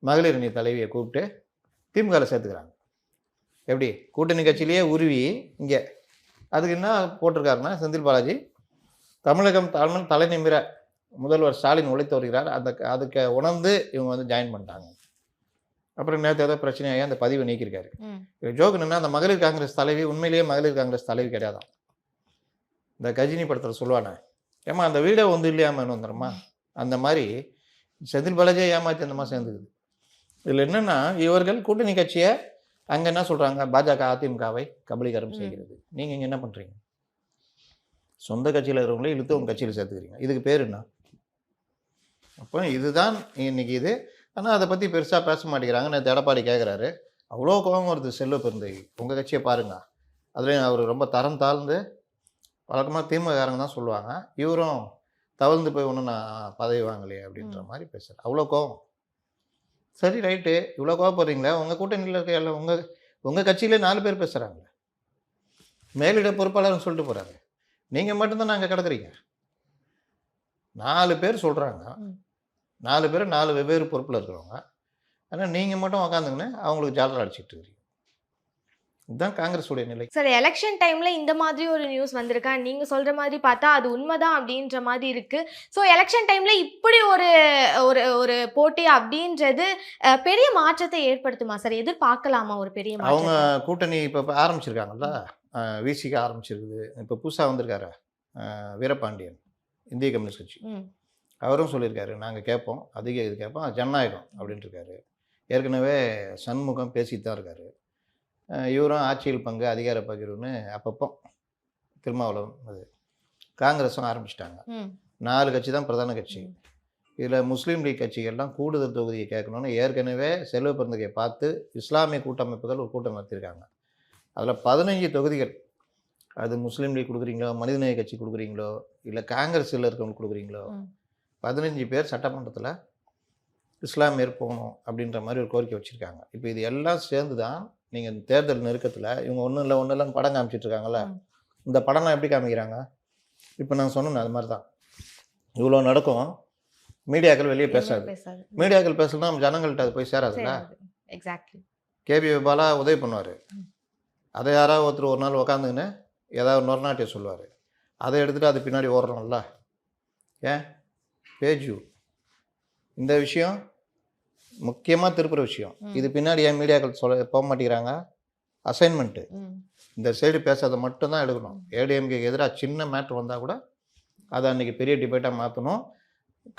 மகளிர் அணி தலைவியை கூப்பிட்டு திமுகவில் சேர்த்துக்கிறாங்க. எப்படி கூட்டணி கட்சியிலேயே உருவி இங்கே அதுக்கு என்ன போட்டிருக்காருன்னா செந்தில் பாலாஜி தமிழகம் தலை நிமிர முதல்வர் ஸ்டாலின் உழைத்து வருகிறார். அதுக்கு உணர்ந்து இவங்க வந்து ஜாயின் பண்ணிட்டாங்க. அப்புறம் நேற்று ஏதோ பிரச்சனையாகி அந்த பதிவை நீக்கியிருக்காரு. ஜோக்கு என்னன்னா அந்த மகளிர் காங்கிரஸ் தலைவி உண்மையிலேயே மகளிர் காங்கிரஸ் தலைவி கிடையாதான். இந்த கஜினி படத்தில் சொல்லுவானே ஏமா அந்த வீடை வந்து இல்லையாம என்ன வந்துடுமா, அந்த மாதிரி செந்தில் பாலாஜியை ஏமாற்றி அந்த மாதிரி சேர்ந்துக்குது. இதில் என்னென்னா இவர்கள் கூட்டணி கட்சியை அங்கே என்ன சொல்கிறாங்க, பாஜக அதிமுகவை கபலீகரம் செய்கிறது. நீங்கள் இங்கே என்ன பண்ணுறீங்க, சொந்த கட்சியில் இருக்கிறவங்களே இழுத்து உங்கள் கட்சியில் சேர்த்துக்கிறீங்க. இதுக்கு பேர் என்ன? அப்போ இதுதான் இன்னைக்கு இது. ஆனால் அதை பற்றி பெருசாக பேச மாட்டேங்கிறாங்க. நேற்று எடப்பாடி கேட்குறாரு, அவ்வளோ கோபம் வருது செல்வ பெருந்தகை, உங்கள் கட்சியை பாருங்க. அதுலேயும் அவர் ரொம்ப தரம் தாழ்ந்து வழக்கமாக திமுககாரங்க தான் சொல்லுவாங்க, இவரும் தவழ்ந்து போய் ஒன்றும் நான் பதவி வாங்கலையே அப்படின்ற மாதிரி பேசுகிறார். அவ்வளோ கோபம். சரி ரைட்டு, இவ்வளோ கோவப்படுறீங்களே, உங்கள் கூட்டணியில் இருக்க எல்லாம் உங்கள் கட்சியிலே 4 பேர் பேசுகிறாங்க, மேலிட பொறுப்பாளர்னு சொல்லிட்டு போகிறாரு, நீங்கள் மட்டும்தான் நாங்கள் கிடக்குறீங்க. 4 பேர் சொல்கிறாங்க, 4 பேர் 4 வெவ்வேறு பொறுப்பில் இருக்கிறவங்க. ஆனால் நீங்கள் மட்டும் உக்காந்துங்கன்னு அவங்களுக்கு ஜாலர் அடிச்சுட்டு இருக்கீங்க. இதுதான் காங்கிரஸ் உடைய நிலை. சார், எலெக்ஷன் டைம்ல இந்த மாதிரி ஒரு நியூஸ் வந்திருக்கா? நீங்க சொல்ற மாதிரி பார்த்தா அது உண்மைதான் அப்படின்ற மாதிரி இருக்கு. ஸோ எலெக்ஷன் டைம்ல இப்படி ஒரு ஒரு ஒரு போட்டி அப்படின்றது பெரிய மாற்றத்தை ஏற்படுத்துமா சார்? எதிர்பார்க்கலாமா ஒரு பெரிய மாற்றம்? அவங்க கூட்டணி இப்போ ஆரம்பிச்சிருக்காங்கல்ல, விசிக ஆரம்பிச்சிருக்குது. இப்போ புதுசாக வந்திருக்காரு வீரபாண்டியன், இந்திய கம்யூனிஸ்ட் கட்சி. அவரும் சொல்லியிருக்காரு, நாங்கள் கேட்போம், அதிக இது கேட்போம், ஜனநாயகம் அப்படின்ட்டு இருக்காரு. ஏற்கனவே சண்முகம் பேசிட்டு தான் இருக்காரு. இவரும் ஆட்சியில் பங்கு அதிகார பகிர்வுன்னு அப்பப்போ திருமாவளவன் அது காங்கிரஸும் ஆரம்பிச்சிட்டாங்க. 4 கட்சி தான் பிரதான கட்சி. இதில் முஸ்லீம் லீக் கட்சிகள்லாம் கூடுதல் தொகுதியை கேட்கணும்னு ஏற்கனவே செல்வ பெருந்தகையை பார்த்து இஸ்லாமிய கூட்டமைப்புகள் ஒரு கூட்டம் நடத்தியிருக்காங்க. அதில் 15 தொகுதிகள், அது முஸ்லீம் லீக் கொடுக்குறீங்களோ, மனிதநேய கட்சி கொடுக்குறீங்களோ, இல்லை காங்கிரஸில் இருக்கவங்க கொடுக்குறீங்களோ, 15 பேர் சட்டமன்றத்தில் இஸ்லாமியர் போகணும் அப்படின்ற மாதிரி ஒரு கோரிக்கை வச்சுருக்காங்க. இப்போ இது எல்லாம் சேர்ந்து தான் நீங்கள் தேர்தல் நெருக்கத்தில் இவங்க ஒன்றும் இல்லைன்னு படம் காமிச்சிட்ருக்காங்கல்ல, இந்த படம்லாம் எப்படி காமிக்கிறாங்க? இப்போ நான் சொன்னேன் அது மாதிரி தான் இவ்வளோ நடக்கும். மீடியாக்கள் வெளியே பேசாது. மீடியாக்கள் பேசலன்னா நம்ம ஜனங்கள்கிட்ட அது போய் சேராதுல்ல. எக்ஸாக்ட்லி. கேபி பாலா உதவி பண்ணுவார், அதை யாராவது ஒருத்தர் ஒரு நாள் உக்காந்துங்கன்னு ஏதாவது நொறநாட்டியம் சொல்லுவார், அதை எடுத்துகிட்டு அது பின்னாடி ஓடுறோம்ல. ஏன் பேஜு இந்த விஷயம் முக்கியமாக திருப்புற விஷயம், இது பின்னாடி ஏன் மீடியாக்கள் போக மாட்டேங்கிறாங்க? அசைன்மெண்ட்டு. இந்த சைடு பேசாத மட்டும்தான் எடுக்கணும். ஏடிஎம்கேக்கு எதிராக சின்ன மேட்ரு வந்தால் கூட அதை அன்றைக்கி பெரிய டிபேட்டாக மாற்றணும்,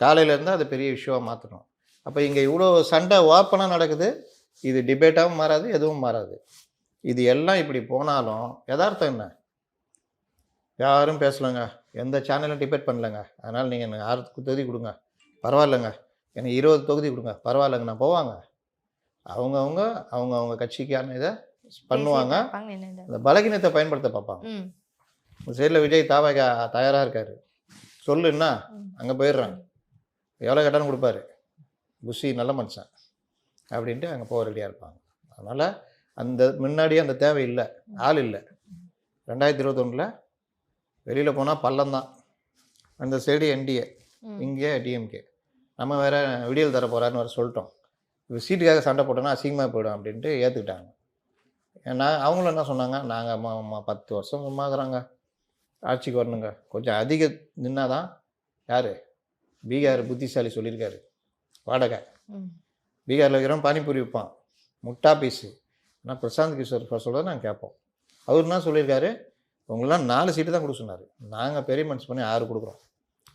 காலையிலேருந்து அதை பெரிய இஷ்யூவாக மாற்றணும். அப்போ இங்கே இவ்வளோ சண்டை ஓப்பனாக நடக்குது, இது டிபேட்டாகவும் மாறாது, எதுவும் மாறாது. இது எல்லாம் இப்படி போனாலும் யதார்த்தம் என்ன? யாரும் பேசலைங்க, எந்த சேனலும் டிபேட் பண்ணலைங்க, அதனால் நீங்கள் எனக்கு 6 தொகுதி கொடுங்க பரவாயில்லைங்க, எனக்கு 20 தொகுதி கொடுங்க பரவாயில்லைங்க, நான் போவாங்க. அவங்க கட்சிக்கான இதை பண்ணுவாங்க, அந்த பலகீனத்தை பயன்படுத்த பார்ப்பாங்க. இந்த சைடில் விஜய் தாவக தயாராக இருக்கார், சொல்லுன்னா அங்கே போயிடுறாங்க, எவ்வளோ கட்டணம் கொடுப்பாரு, புஷி நல்ல மனுஷன் அப்படின்ட்டு அங்கே போக ரெடியாக இருப்பாங்க. அதனால் அந்த முன்னாடியே அந்த தேவை இல்லை, ஆள் இல்லை. 2021 வெளியில் போனால் பள்ளம்தான். அந்த சைடு என்டிஏ, இங்கே டிஎம்கே, நம்ம வேறு விடியல் தர போகிறான்னு வேறு சொல்லிட்டோம். இப்போ சீட்டுக்காக சண்டை போட்டோன்னா அசிங்கமாக போயிடும் அப்படின்ட்டு ஏற்றுக்கிட்டாங்க. ஏன்னா அவங்களும் என்ன சொன்னாங்க, நாங்கள் 10 வருஷம் சும்மாக்குறாங்க, ஆட்சிக்கு வரணுங்க, கொஞ்சம் அதிக நின்னா தான். யார்? பீகார் புத்திசாலி சொல்லியிருக்காரு, வாடகை பீகாரில் இருக்கிறவன் பானிபூரி விற்பான், முட்டா பீஸு. ஆனால் பிரசாந்த் கிஷோர் சொல்கிறத நாங்கள் கேட்போம். அவர் என்ன சொல்லியிருக்காரு, உங்களெலாம் 4 சீட்டு தான் கொடுக்க சொன்னார், நாங்கள் பெரிய மனசு பண்ணி 6 கொடுக்குறோம்,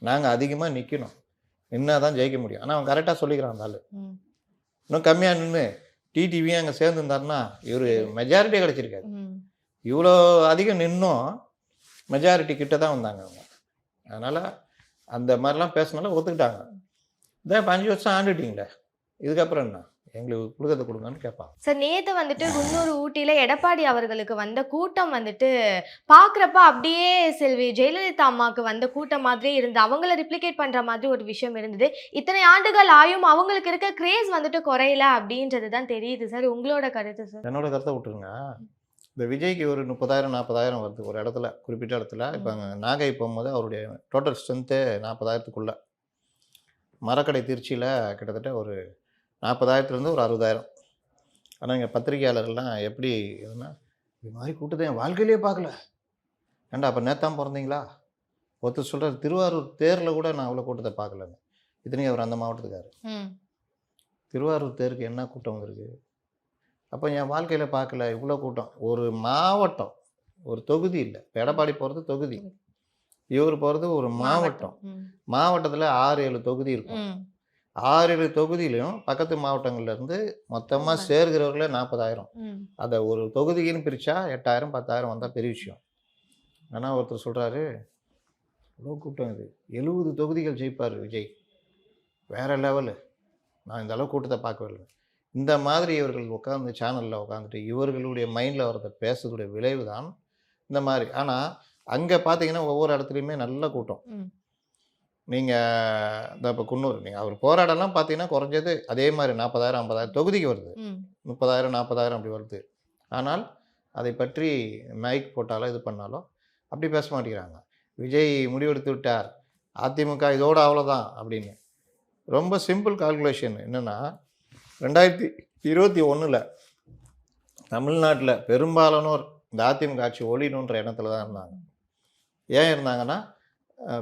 நாங்கள் அதிகமாக நிற்கணும், நின்னா தான் ஜெயிக்க முடியும். ஆனால் அவன் கரெக்டாக சொல்லிக்கிறான். அந்த ஆள் இன்னும் கம்மியாக நின்று டிடிவியும் அங்கே சேர்ந்துருந்தாருன்னா இவர் மெஜாரிட்டியே கிடச்சிருக்காரு. இவ்வளோ அதிகம் நின்றும் மெஜாரிட்டி கிட்ட தான் வந்தாங்க அவங்க. அதனால் அந்த மாதிரிலாம் பேசினால ஒத்துக்கிட்டாங்க. இதான் 5 வருஷம் ஆண்டுட்டீங்களே, இதுக்கப்புறம் என்ன, எங்களுக்கு கொடுக்கறத கொடுங்கன்னு கேட்பாங்க. சார், நேற்று வந்துட்டு குன்னூர் ஊட்டியில் எடப்பாடி அவர்களுக்கு வந்த கூட்டம் வந்துட்டு பார்க்குறப்ப அப்படியே செல்வி ஜெயலலிதா அம்மாவுக்கு வந்த கூட்டம் மாதிரியே இருந்து அவங்கள ரிப்ளிகேட் பண்ணுற மாதிரி ஒரு விஷயம் இருந்தது. இத்தனை ஆண்டுகள் ஆயும் அவங்களுக்கு இருக்க கிரேஸ் வந்துட்டு குறையல அப்படின்றது தான் தெரியுது சார். உங்களோட கருத்து சார்? என்னோட கருத்தை விட்டுருங்க. இந்த விஜய்க்கு ஒரு 30,000-40,000 வருது ஒரு இடத்துல, குறிப்பிட்ட இடத்துல. இப்போ அங்கே நாகை போகும்போது அவருடைய டோட்டல் ஸ்ட்ரென்த்து 40,000க்குள்ளே. மரக்கடை திருச்சியில் கிட்டத்தட்ட ஒரு 40,000லேருந்து ஒரு 60,000. ஆனால் இங்கே பத்திரிகையாளர்கள்லாம் எப்படி இதுன்னா, இது மாதிரி கூட்டத்தை என் வாழ்க்கையிலேயே பார்க்கல. ஏன்டா அப்போ நேத்தான் பிறந்தீங்களா? ஒருத்தர் சொல்கிறார், திருவாரூர் தேரில் கூட நான் அவ்வளோ கூட்டத்தை பார்க்கலன்னு. இத்தனையும் அவர் அந்த மாவட்டத்துக்காரு. திருவாரூர் தேருக்கு என்ன கூட்டம் வந்திருக்கு? அப்போ என் வாழ்க்கையில் பார்க்கல இவ்வளோ கூட்டம். ஒரு மாவட்டம், ஒரு தொகுதி இல்லை. இப்போ எடப்பாடி போகிறது தொகுதி, இவர் போகிறது ஒரு மாவட்டம். மாவட்டத்தில் 6-7 தொகுதி இருக்கும். 6-7 தொகுதியிலையும் பக்கத்து மாவட்டங்கள்லேருந்து மொத்தமாக சேர்கிறவர்களே 40,000. அதை ஒரு தொகுதிக்குன்னு பிரித்தா 8,000 10,000 வந்தால் பெரிய விஷயம். ஆனால் ஒருத்தர் சொல்கிறாரு, இவ்வளோ கூட்டம் இது, 70 தொகுதிகள் ஜெயிப்பார் விஜய், வேறு லெவலு, நான் இந்த அளவு கூட்டத்தை பார்க்கவே இல்லை. இந்த மாதிரி இவர்கள் உட்காந்து சேனலில் உட்காந்துட்டு இவர்களுடைய மைண்டில் வரத பேசுறதுடைய விளைவு தான் இந்த மாதிரி. ஆனால் அங்கே பார்த்தீங்கன்னா ஒவ்வொரு இடத்துலையுமே நல்ல கூட்டம். நீங்கள் இந்த இப்போ குன்னூர் நீங்கள் அவர் போராடலாம் பார்த்தீங்கன்னா குறைஞ்சது அதே மாதிரி 40,000 50,000 தொகுதிக்கு வருது. 30,000 40,000 அப்படி வருது. ஆனால் அதை பற்றி மைக் போட்டாலோ இது பண்ணாலோ அப்படி பேச மாட்டேங்கிறாங்க. விஜய் முடிவெடுத்து விட்டார், அதிமுக இதோட அவ்வளோதான் அப்படின்னு. ரொம்ப சிம்பிள் கால்குலேஷன் என்னென்னா, 2021 தமிழ்நாட்டில் பெரும்பாலானோர் இந்த அதிமுக ஆட்சி ஒழியணுன்ற எண்ணத்தில் தான் இருந்தாங்க. ஏன் இருந்தாங்கன்னா,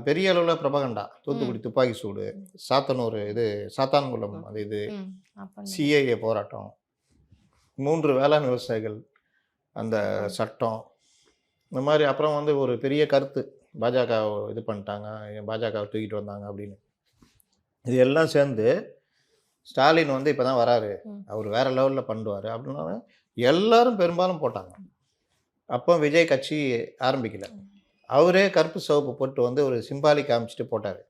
பெரிய அளவில் பிரபகண்டா, தூத்துக்குடி துப்பாக்கி சூடு, சாத்தனூர் இது சாத்தான்குளம் அது இது, சிஏஏ போராட்டம், 3 வேளாண் விவசாயிகள் அந்த சட்டம், இந்த மாதிரி. அப்புறம் வந்து ஒரு பெரிய கருத்து, பாஜக இது பண்ணிட்டாங்க, பாஜகவை தூக்கிட்டு வந்தாங்க அப்படின்னு. இது எல்லாம் சேர்ந்து ஸ்டாலின் வந்து இப்போ தான் வராரு, அவர் வேறு லெவலில் பண்ணுவார் அப்படின்னா எல்லாரும் பெரும்பாலும் போட்டாங்க. அப்போ விஜய் கட்சி ஆரம்பிக்கல, அவரே கருப்பு சிவப்பு போட்டு வந்து ஒரு சிம்பாலிக் காமிச்சிட்டு போட்டார்.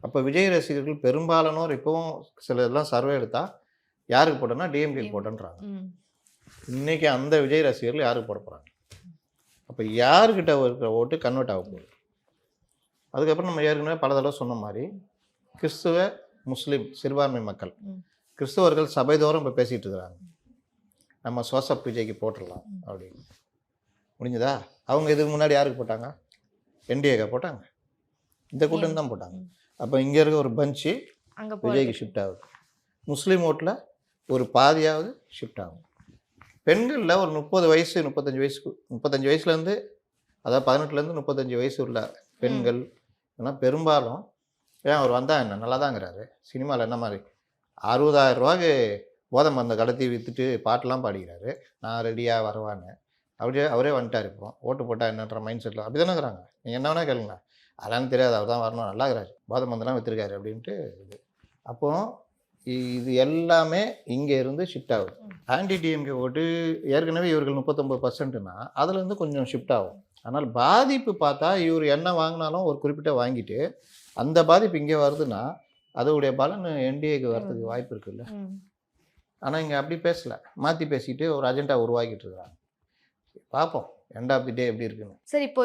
அப்போ விஜய் ரசிகர்கள் பெரும்பாலானோர் இப்போவும் சில இதெல்லாம் சர்வே எடுத்தால் யாருக்கு போட்டோன்னா டிஎம்கேக்கு போட்டோன்றாங்க. இன்றைக்கி அந்த விஜய் ரசிகர்கள் யாருக்கு போட போகிறாங்க? அப்போ யாருக்கிட்ட இருக்கிற ஓட்டு கன்வெர்ட் ஆக போகுது? அதுக்கப்புறம் நம்ம ஏற்கனவே பல தடவை சொன்ன மாதிரி கிறிஸ்துவ முஸ்லீம் சிறுபான்மை மக்கள், கிறிஸ்தவர்கள் சபைதோறும் இப்போ பேசிகிட்டு இருக்கிறாங்க, நம்ம சோசப் விஜய்க்கு போட்டுடலாம் அப்படின்னு. முடிஞ்சதா? அவங்க இதுக்கு முன்னாடி யாருக்கு போட்டாங்க? என்டிஏக்கு போட்டாங்க, இந்த கூட்டம் தான் போட்டாங்க. அப்போ இங்கே இருக்க ஒரு பஞ்சு விஜய்க்கு ஷிஃப்ட் ஆகுது. முஸ்லீம் ஓட்டில் ஒரு பாதியாவது ஷிஃப்ட் ஆகும். பெண்களில் ஒரு 30 வயசு 35 வயசுலேருந்து, அதாவது 18லேருந்து 35 வயசு உள்ள பெண்கள் ஆனால் பெரும்பாலும், ஏன் அவர் வந்தால் என்ன நல்லா தாங்கிறாரு, சினிமாவில் என்ன மாதிரி 60,000 ரூபாய்க்கு போதை மருந்தை கடத்தி விற்றுட்டு பாட்டெலாம் பாடிக்கிறாரு, நான் ரெடியாக வரவான்னு. அவரே வந்துட்டார். இப்போ ஓட்டு போட்டால் என்னன்ற மைண்ட் செட்டில் அப்படி தானே இருக்கிறாங்க. நீங்கள் என்ன வேணால் கேளுங்க, அதெல்லாம் தெரியாது, அவர் தான் வரணும், நல்லா இருக்கிறாரு, போதை மருந்தெல்லாம் விற்றுருக்காரு அப்படின்ட்டு இது. அப்போது இது எல்லாமே இங்கே இருந்து ஷிஃப்ட் ஆகுது. ஆன்டி டிஎம்கே ஓட்டு ஏற்கனவே இவர்கள் 39%னா அதுலேருந்து கொஞ்சம் ஷிஃப்ட் ஆகும். ஆனால் பாதிப்பு பார்த்தா இவர் என்ன வாங்கினாலும் ஒரு குறிப்பிட்ட வாங்கிட்டு அந்த பாதிப்பு இங்கே வருதுன்னா அதோடைய பலன் என்டிஏக்கு வர்றதுக்கு வாய்ப்பு இருக்குல்ல. ஆனால் இங்கே அப்படி பேசலை, மாற்றி பேசிட்டு ஒரு அஜெண்டா உருவாக்கிட்டு இருக்கிறாங்க. பார்ப்போம் எண்ட் ஆஃப் தி டே எப்படி இருக்குன்னு. சார், இப்போ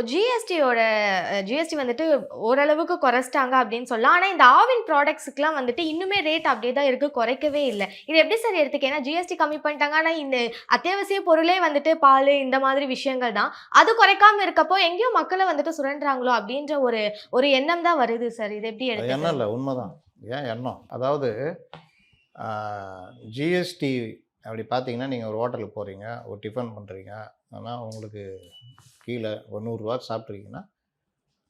ஜிஎஸ்டி வந்துட்டு ஓரளவுக்கு குறைச்சிட்டாங்க அப்படின்னு சொல்லலாம். ஆனால் இந்த ஆவின் ப்ராடக்ட்ஸுக்குலாம் வந்துட்டு இன்னுமே ரேட் அப்படியே தான் இருக்குது, குறைக்கவே இல்லை. இது எப்படி சார் எடுத்துக்க? ஏன்னா ஜிஎஸ்டி கம்மி பண்ணிட்டாங்க, ஆனால் இந்த அத்தியாவசிய பொருளே வந்துட்டு பால் இந்த மாதிரி விஷயங்கள் தான், அது குறைக்காமல் இருக்கப்போ எங்கேயோ மக்களை வந்துட்டு சுரண்டுறாங்களோ அப்படின்ற ஒரு எண்ணம் தான் வருது சார். இது எப்படி எடுத்து? எண்ணம் இல்லை, உண்மைதான். ஏன் எண்ணம்? அதாவது ஜிஎஸ்டி அப்படி பார்த்தீங்கன்னா, நீங்கள் ஒரு ஹோட்டலுக்கு போகிறீங்க, ஒரு டிஃபன் பண்ணுறீங்க, ஆனால் உங்களுக்கு கீழே ஒரு 100 ரூபா சாப்பிட்ருக்கீங்கன்னா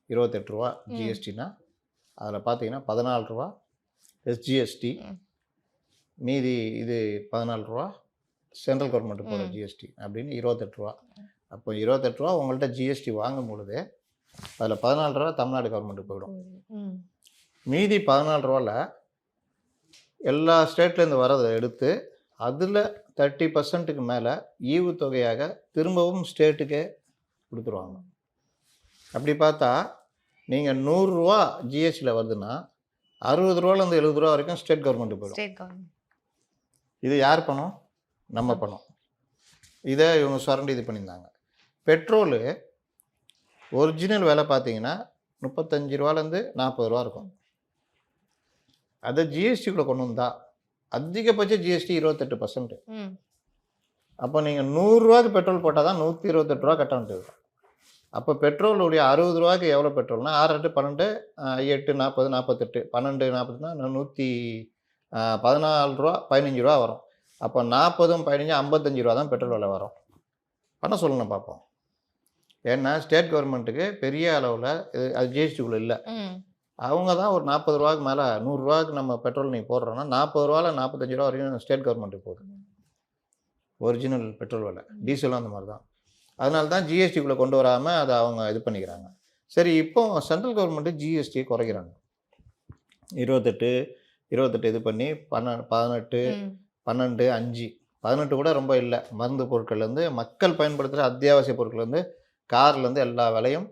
28 ரூபா ஜிஎஸ்டினா, அதில் பார்த்தீங்கன்னா 14 ரூபா எஸ்ஜிஎஸ்டி, மீதி இது 14 ரூபா சென்ட்ரல் கவர்மெண்ட்டு போகிற ஜிஎஸ்டி அப்படின்னு 28 ரூபா. அப்போ 28 ரூபா உங்கள்கிட்ட ஜிஎஸ்டி வாங்கும் பொழுது அதில் 14 ரூபா தமிழ்நாடு கவர்மெண்ட்டுக்கு போயிடும். மீதி 14 ரூபாவில் எல்லா ஸ்டேட்லேருந்து வரதை எடுத்து அதில் 30%க்கு மேலே ஈவுத்தொகையாக திரும்பவும் ஸ்டேட்டுக்கே கொடுத்துருவாங்க. அப்படி பார்த்தா நீங்கள் 100 ரூபா ஜிஎஸ்டியில் வருதுன்னா 60 ரூபாலேருந்து 70 ரூபா வரைக்கும் ஸ்டேட் கவர்மெண்ட்டு போயிடும். இது யார் பணம்? நம்ம பணம். இதை இவங்க சுரண்டி இது பண்ணியிருந்தாங்க. பெட்ரோலு ஒரிஜினல் விலை பார்த்தீங்கன்னா 35 ரூபாலேருந்து 40 ரூபா இருக்கும். அதை ஜிஎஸ்டிக்குள்ளே கொண்டு வந்தா அதிகபட்ச ஜிஎஸ்டி 28%. அப்போ நீங்கள் 100 ரூபாய்க்கு பெட்ரோல் போட்டால் தான் 128 ரூபா கட்ட வேண்டியது. அப்போ பெட்ரோலுடைய 60 ரூபாய்க்கு எவ்வளோ பெட்ரோல்னா 6 8 12 8 40 48 12 40னா 114 ரூபா 15 ரூபா வரும். அப்போ 40 15 55 ரூபா தான் பெட்ரோல் விலை வரும். பண்ண சொல்லுங்க பார்ப்போம். ஏன்னா ஸ்டேட் கவர்மெண்ட்டுக்கு பெரிய அளவில் அது ஜிஎஸ்டிக்குள்ளே இல்லை. அவங்க தான் ஒரு 40 ரூபாய்க்கு மேலே 100 ரூபாய்க்கு நம்ம பெட்ரோல் நீங்கள் போடுறோன்னா 40 ரூபாவில் 45 ரூபா வரைக்கும் ஸ்டேட் கவர்மெண்ட்டுக்கு போகுது ஒரிஜினல் பெட்ரோல் விலை. டீசலும் அந்த மாதிரி தான். அதனால தான் ஜிஎஸ்டிக்குள்ளே கொண்டு வராமல் அதை அவங்க இது பண்ணிக்கிறாங்க. சரி, இப்போ சென்ட்ரல் கவர்மெண்ட்டு ஜிஎஸ்டியை குறைக்கிறாங்க. 28 இது பண்ணி 18 12 5 18 கூட ரொம்ப இல்லை. மருந்து பொருட்கள்லேருந்து மக்கள் பயன்படுத்துகிற அத்தியாவசிய பொருட்கள்லேருந்து கார்லேருந்து எல்லா விலையும்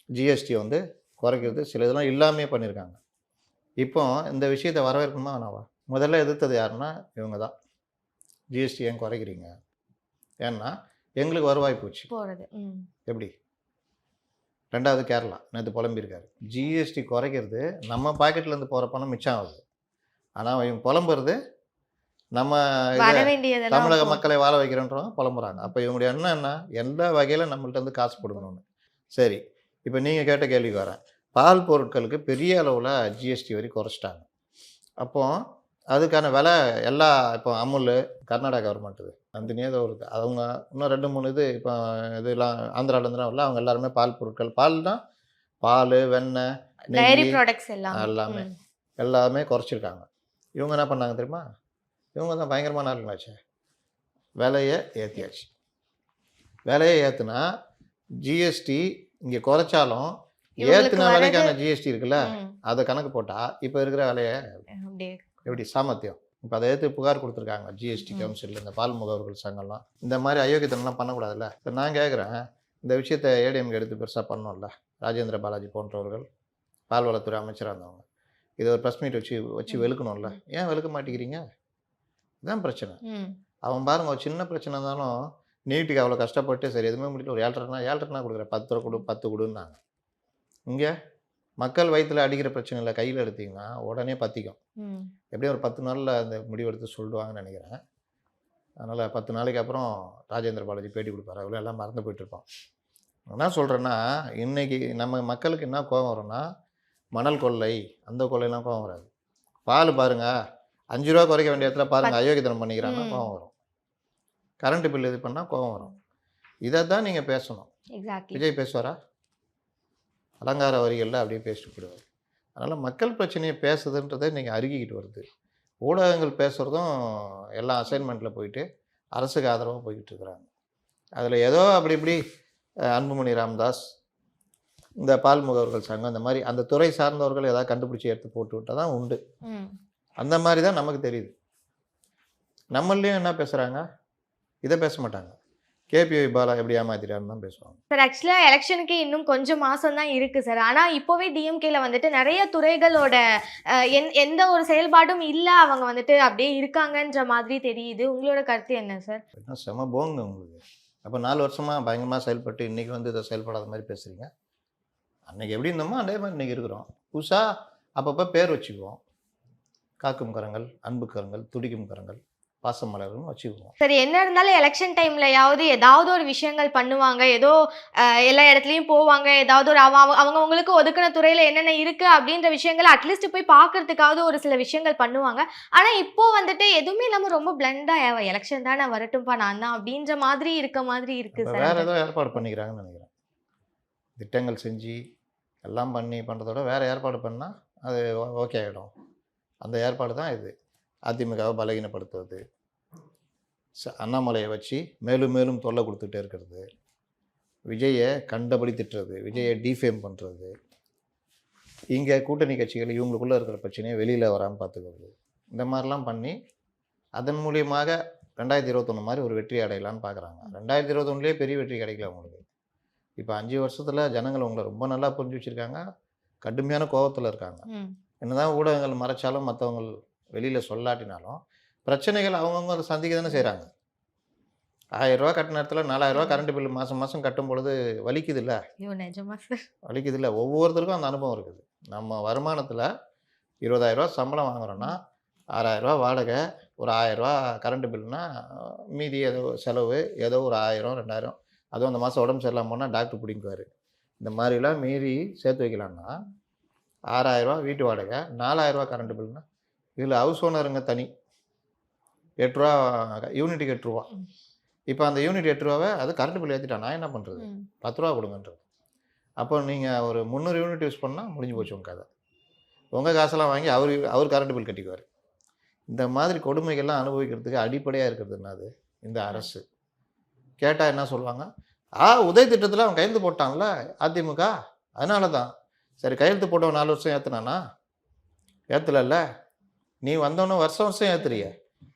ஜிஎஸ்டி வந்து குறைக்கிறது, சில இதெல்லாம் இல்லாமே பண்ணியிருக்காங்க. இப்போ இந்த விஷயத்தை வரவேற்கணுமா வேணாவா? முதல்ல எதிர்த்தது யாருன்னா இவங்க தான். ஜிஎஸ்டி ஏன் குறைக்கிறீங்க? ஏன்னா எங்களுக்கு வருவாய் போச்சு போகிறது. எப்படி? 2வது கேரளா நேற்று புலம்பியிருக்காரு. ஜிஎஸ்டி குறைக்கிறது நம்ம பாக்கெட்லேருந்து போகிற பணம் மிச்சம் ஆகுது. ஆனால் இவங்க புலம்புறது நம்ம தமிழக மக்களை வாழ வைக்கிறோன்றவங்க புலம்புறாங்க. அப்போ இவங்களுடைய எண்ணம் என்ன? எந்த வகையில் நம்மள்ட்ட இருந்து காசு கொடுக்கணும்னு. சரி, இப்போ நீங்கள் கேட்ட கேள்விக்கு வரேன். பால் பொருட்களுக்கு பெரிய அளவில் ஜிஎஸ்டி வரி குறைச்சிட்டாங்க. அப்போது அதுக்கான விலை எல்லா இப்போ அமுல் கர்நாடகா கவர்மெண்ட்டு நந்தினியே ஏதோ இருக்குது. அவங்க இன்னும் 2 3 இது இப்போ இதெல்லாம் ஆந்திராவிலேருந்துலாம் வரல. அவங்க எல்லாருமே பால் பொருட்கள், பால்னா பால், வெண்ணெய், டைரி ப்ராடக்ட்ஸ் எல்லாமே குறைச்சிருக்காங்க. இவங்க என்ன பண்ணாங்க தெரியுமா? இவங்க தான் பயங்கரமான ஆளுங்களாச்சு. விலையை ஏற்றியாச்சு. விலையை ஏற்றுனா ஜிஎஸ்டி இங்கே குறைச்சாலும் ஏற்றின விலைக்கான ஜிஎஸ்டி இருக்குல்ல, அதை கணக்கு போட்டால் இப்போ இருக்கிற விலையை எப்படி சாமர்த்தியம். இப்போ அதை ஏற்று புகார் கொடுத்துருக்காங்க ஜிஎஸ்டி கவுன்சில், இந்த பால் முகவர்கள் சங்கம்லாம். இந்த மாதிரி அயோக்கியத்தனம்லாம் பண்ணக்கூடாதுல்ல. இப்போ நான் கேட்குறேன், இந்த விஷயத்தை ஏடிஎம்க்கு எடுத்து பெருசாக பண்ணோம்ல, ராஜேந்திர பாலாஜி போன்றவர்கள் பால்வளத்துறை அமைச்சராக இருந்தவங்க. இதை ஒரு ப்ரெஸ் மீட் வச்சு வெளுக்கணும்ல. ஏன் வெளுக்க மாட்டேங்கிறீங்க? இதுதான் பிரச்சனை. அவன் பாருங்க, ஒரு சின்ன பிரச்சனை இருந்தாலும் நீட்டுக்கு அவ்வளோ கஷ்டப்பட்டு சரி எதுவுமே முடியல, ஒரு 7.5 கொடுக்குறேன், 10 ரூபா கொடு 10 கொடுன்னாங்க. இங்கே மக்கள் வயிற்றில் அடிக்கிற பிரச்சனை இல்லை, கையில் எடுத்திங்கன்னா உடனே பற்றிக்கும். எப்படியும் ஒரு 10 நாளில் அந்த முடிவெடுத்து சொல்லிடுவாங்கன்னு நினைக்கிறேன். அதனால் 10 நாளைக்கு அப்புறம் ராஜேந்திர பாலாஜி பேட்டி கொடுப்பாரு. அவ்வளோ எல்லாம் மறந்து போயிட்டுருப்போம். என்ன சொல்கிறேன்னா, இன்றைக்கி நம்ம மக்களுக்கு என்ன கோபம் வரும்னா, மணல் கொள்ளை அந்த கொள்ளையெல்லாம் கோபம் வராது. பால் பாருங்கள் 5 ரூபா குறைக்க வேண்டிய இடத்துல பாருங்கள் அயோக்கியத்தனம் பண்ணிக்கிறாங்கன்னா கோபம் வரும். கரண்ட் பில் இது பண்ணால் கோபம் வரும். இதை தான் நீங்கள் பேசணும். விஜய் பேசுவாரா? அலங்கார வரிகளில் அப்படியே பேசிட்டு போயிடுவார். அதனால் மக்கள் பிரச்சனையை பேசுதுன்றதை நீங்கள் அருகிக்கிட்டு வருது. ஊடகங்கள் பேசுகிறதும் எல்லாம் அசைன்மெண்ட்டில் போயிட்டு அரசுக்கு ஆதரவாக போய்கிட்டு இருக்கிறாங்க. அதில் ஏதோ அப்படி இப்படி அன்புமணி ராமதாஸ், இந்த பால் முகவர்கள் சங்கம், இந்த மாதிரி அந்த துறை சார்ந்தவர்கள் ஏதாவது கண்டுபிடிச்சி எடுத்து போட்டு விட்டால் தான் உண்டு. அந்த மாதிரி தான் நமக்கு தெரியுது. நம்மளையும் என்ன பேசுகிறாங்க? இதை பேச மாட்டாங்க. கேபிஐ பாலா எப்படி ஏமாத்திட்டாருன்னு தான் பேசுவாங்க. சார், ஆக்சுவலாக எலெக்ஷனுக்கு இன்னும் கொஞ்சம் மாதம் தான் இருக்குது சார். ஆனால் இப்போவே டிஎம்கேல வந்துட்டு நிறைய துறைகளோட எந்த ஒரு செயல்பாடும் இல்லை, அவங்க வந்துட்டு அப்படியே இருக்காங்கன்ற மாதிரி தெரியுது. உங்களோட கருத்து என்ன சார்? என்ன செம போங்க உங்களுக்கு. அப்போ 4 வருஷமாக பயங்கரமாக செயல்பட்டு இன்றைக்கி வந்து இதை செயல்படாத மாதிரி பேசுகிறீங்க. அன்றைக்கி எப்படி இருந்தோமோ அதே மாதிரி இன்றைக்கி இருக்கிறோம். புதுசாக அப்பப்போ பேர் வச்சுக்குவோம். காக்கும் கரங்கள், அன்பு கரங்கள், துடிக்கும் கரங்கள், பாசமலர்னு வச்சுக்குவோம். சரி, என்ன இருந்தாலும் எலெக்ஷன் டைம்லயாவது ஏதாவது ஒரு விஷயங்கள் பண்ணுவாங்க, ஏதோ எல்லா இடத்துலையும் போவாங்க, ஏதாவது ஒரு அவங்களுக்கு ஒதுக்கின துறையில் என்னென்ன இருக்குது அப்படின்ற விஷயங்களை அட்லீஸ்ட் போய் பார்க்கறதுக்காவது ஒரு சில விஷயங்கள் பண்ணுவாங்க. ஆனால் இப்போ வந்துட்டு எதுவுமே இல்லாமல் ரொம்ப பிளண்டாக எலெக்ஷன் தானே வரட்டும்ப்பா நான் தான் அப்படின்ற மாதிரி இருக்க மாதிரி இருக்குது சார். வேறு ஏதோ ஏற்பாடு பண்ணிக்கிறாங்கன்னு நினைக்கிறேன். திட்டங்கள் செஞ்சு எல்லாம் பண்ணுறதோட வேறு ஏற்பாடு பண்ணால் அது ஓகே ஆகிடும். அந்த ஏற்பாடு தான் இது. அதிமுகவை பலகீனப்படுத்துவது, அண்ணாமலையை வச்சு மேலும் மேலும் தொல்லை கொடுத்துட்டே இருக்கிறது, விஜயை கண்டபடி திட்டுறது, விஜயை டிஃபேம் பண்ணுறது, இங்கே கூட்டணி கட்சிகள் இவங்களுக்குள்ளே இருக்கிற பிரச்சனையை வெளியில் வராமல் பார்த்துக்கிறது, இந்த மாதிரிலாம் பண்ணி அதன் மூலியமாக 2021 மாதிரி ஒரு வெற்றி அடையலான்னு பார்க்குறாங்க. 2021 பெரிய வெற்றி கிடைக்கல அவங்களுக்கு. இப்போ 5 வருஷத்தில் ஜனங்கள் உங்களை ரொம்ப நல்லா புரிஞ்சு வச்சுருக்காங்க. கடுமையான கோபத்தில் இருக்காங்க. என்னதான் ஊடகங்கள் மறைச்சாலும் மற்றவங்க வெளியில் சொல்லாட்டினாலும் பிரச்சனைகள் அவங்கவுங்க அதை சந்திக்க தானே செய்கிறாங்க. 1000 ரூபா கட்டின இடத்துல 4000 ரூபா கரண்ட் பில்லு மாதம் மாதம் கட்டும் பொழுது வலிக்குது இல்லை? வலிக்குது இல்லை? ஒவ்வொருத்தருக்கும் அந்த அனுபவம் இருக்குது. நம்ம வருமானத்தில் 20,000 ரூபா சம்பளம் வாங்குகிறோன்னா 6,000 ரூபா வாடகை, ஒரு 1000 ரூபா கரண்ட் பில்லுனா மீதி ஏதோ செலவு, ஏதோ ஒரு 1000 2000, அதுவும் அந்த மாதம் உடம்பு சரியில்லாமல் போனால் டாக்டர் பிடிக்குவார். இந்த மாதிரிலாம் மீறி சேர்த்து வைக்கலான்னா 6,000 ரூபா வீட்டு வாடகை, 4,000 ரூபா கரண்ட் பில்லுனா இதில் ஹவுஸ் ஓனருங்க தனி, 8 ரூபா யூனிட்டுக்கு 8 ரூபா. இப்போ அந்த யூனிட் 8 ரூபாவை அது கரண்ட் பில் ஏற்றிட்டா நான் என்ன பண்ணுறது? 10 ரூபா கொடுங்கன்றது. அப்போ நீங்கள் ஒரு 300 யூனிட் யூஸ் பண்ணால் முடிஞ்சு போச்சு உங்கள் கதை. உங்கள் காசெல்லாம் வாங்கி அவர் கரண்ட் பில் கட்டிக்குவார். இந்த மாதிரி கொடுமைகள்லாம் அனுபவிக்கிறதுக்கு அடிப்படையாக இருக்கிறது என்னது? இந்த அரசு. கேட்டால் என்ன சொல்லுவாங்க? உதய திட்டத்தில் அவன் கையெழுத்து போட்டான்ல அதிமுக, அதனால தான். சரி, கையெழுத்து போட்டவன் 4 வருஷம் ஏற்றுனானா? ஏற்றலைல்ல. நீ வந்தவொன்னே வருஷம் வருஷம் ஏற்றுறிய,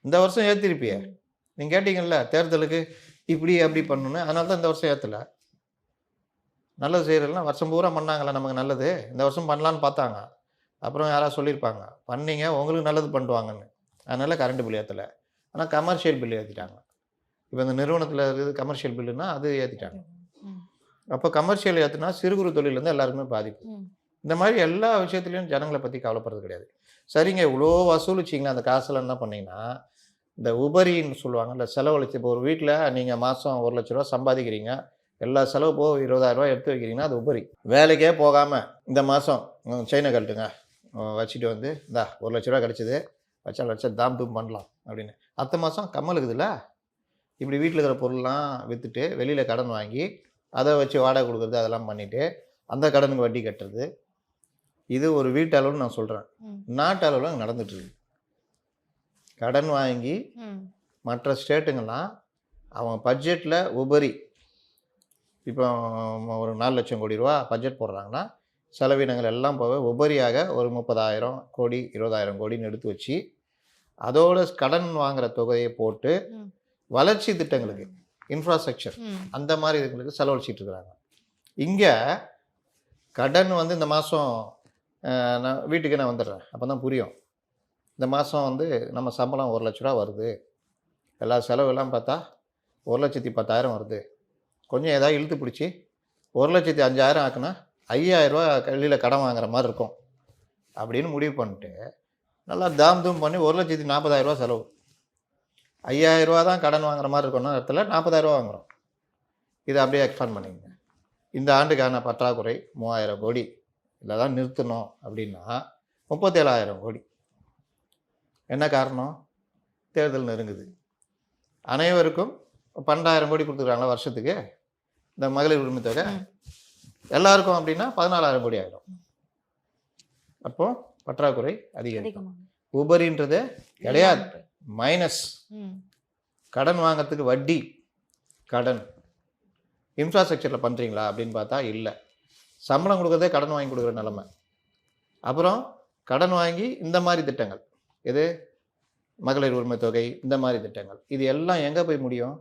இந்த வருஷம் ஏற்றிருப்பிய. நீங்கள் கேட்டீங்கல்ல தேர்தலுக்கு இப்படி அப்படி பண்ணணுன்னு, அதனால தான் இந்த வருஷம் ஏற்றலை. நல்லது செய்கிறதுலாம் வருஷம் பூரா பண்ணாங்களா நமக்கு நல்லது? இந்த வருஷம் பண்ணலான்னு பார்த்தாங்க. அப்புறம் யாராவது சொல்லியிருப்பாங்க, பண்ணீங்க உங்களுக்கு நல்லது பண்ணுவாங்கன்னு. அதனால் கரண்ட் பில் ஏற்றலை. ஆனால் கமர்ஷியல் பில் ஏற்றிட்டாங்க. இப்போ இந்த நிறுவனத்தில் இருக்குது கமர்ஷியல் பில்லுன்னா அது ஏற்றிட்டாங்க. அப்போ கமர்ஷியல் ஏற்றுனா சிறு குறு தொழிலேருந்து எல்லாருக்குமே பாதிப்பு. இந்த மாதிரி எல்லா விஷயத்துலையும் ஜனங்களை பற்றி கவலைப்படுறது கிடையாது. சரிங்க, இவ்வளோ வசூலிச்சிங்களா, அந்த காசில் என்ன பண்ணிங்கன்னா இந்த உபரின்னு சொல்லுவாங்கல்ல, செலவழிச்சு. இப்போ ஒரு வீட்டில் நீங்கள் மாதம் 1 லட்ச ரூபா சம்பாதிக்கிறீங்க, எல்லா செலவு போக 20,000 ரூபா எடுத்து வைக்கிறீங்கன்னா அது உபரி. வேலைக்கே போகாமல் இந்த மாதம் செயினை கழட்டுங்க வச்சுட்டு வந்து இந்தா 1 லட்ச ரூபா கிடச்சிது, வச்சா தாம் தூம் பண்ணலாம் அப்படின்னு. அடுத்த மாதம் கம்மல் இருக்குதுல்ல, இப்படி வீட்டில் இருக்கிற பொருள்லாம் விற்றுட்டு வெளியில் கடன் வாங்கி அதை வச்சு வாடகை கொடுக்குறது, அதெல்லாம் பண்ணிவிட்டு அந்த கடனுக்கு வட்டி கட்டுறது. இது ஒரு வீட்டு அளவுன்னு நான் சொல்கிறேன். நாட்டு அளவில் அங்கே நடந்துட்டுருக்கு. கடன் வாங்கி மற்ற ஸ்டேட்டுங்கள்லாம் அவங்க பட்ஜெட்டில் உபரி, இப்போ ஒரு 4 லட்சம் கோடி ரூபா பட்ஜெட் போடுறாங்கன்னா செலவினங்கள் எல்லாம் போக உபரியாக ஒரு 30,000 கோடி 20,000 கோடின்னு எடுத்து வச்சு அதோட கடன் வாங்குகிற தொகையை போட்டு வளர்ச்சி திட்டங்களுக்கு, இன்ஃப்ராஸ்ட்ரக்சர், அந்த மாதிரி இதுங்களுக்கு செலவழிச்சிட்டு இருக்கிறாங்க. இங்கே கடன் வந்து இந்த மாதம் நான் வீட்டுக்கு நான் வந்துடுறேன், அப்போ தான் புரியும். இந்த மாதம் வந்து நம்ம சம்பளம் 1 லட்ச ரூபா வருது, எல்லா செலவெல்லாம் பார்த்தா 1,10,000 வருது. கொஞ்சம் ஏதாவது இழுத்து பிடிச்சி 1,05,000 ஆக்குனா 5,000 ரூபா கையில் கடன் வாங்குற மாதிரி இருக்கும் அப்படின்னு முடிவு பண்ணிட்டு நல்லா தாம் தூம் பண்ணி 1,40,000 ரூபா செலவு. 5,000 ரூபா தான் கடன் வாங்குற மாதிரி இருக்கணும், இடத்துல 40,000 ரூபா வாங்குகிறோம். இதை அப்படியே எக்ஸ்பாண்ட் பண்ணிங்க. இந்த ஆண்டுக்கான பற்றாக்குறை 3,000 கோடி இதில் தான் நிறுத்தணும் அப்படின்னா 37,000 கோடி. என்ன காரணம்? தேர்தல் நெருங்குது. அனைவருக்கும் 12,000 கோடி கொடுத்துருக்காங்களா வருஷத்துக்கு இந்த மகளிர் உரிமை தொகை, எல்லாருக்கும் அப்படின்னா 14,000 கோடி ஆகிடும். அப்போ பற்றாக்குறை அதிகரிக்கும். உபரின்றதே கிடையாது, மைனஸ். கடன் வாங்கிறதுக்கு வட்டி, கடன். இன்ஃப்ராஸ்ட்ரக்சரில் பண்ணுறீங்களா அப்படின்னு பார்த்தா இல்லை. சம்பளம் கொடுக்குறதே கடன் வாங்கி கொடுக்குற நிலமை. அப்புறம் கடன் வாங்கி இந்த மாதிரி திட்டங்கள், எது மகளிர் உரிமை தொகை, இந்த மாதிரி திட்டங்கள், இது எல்லாம் எங்கே போய் முடியும்?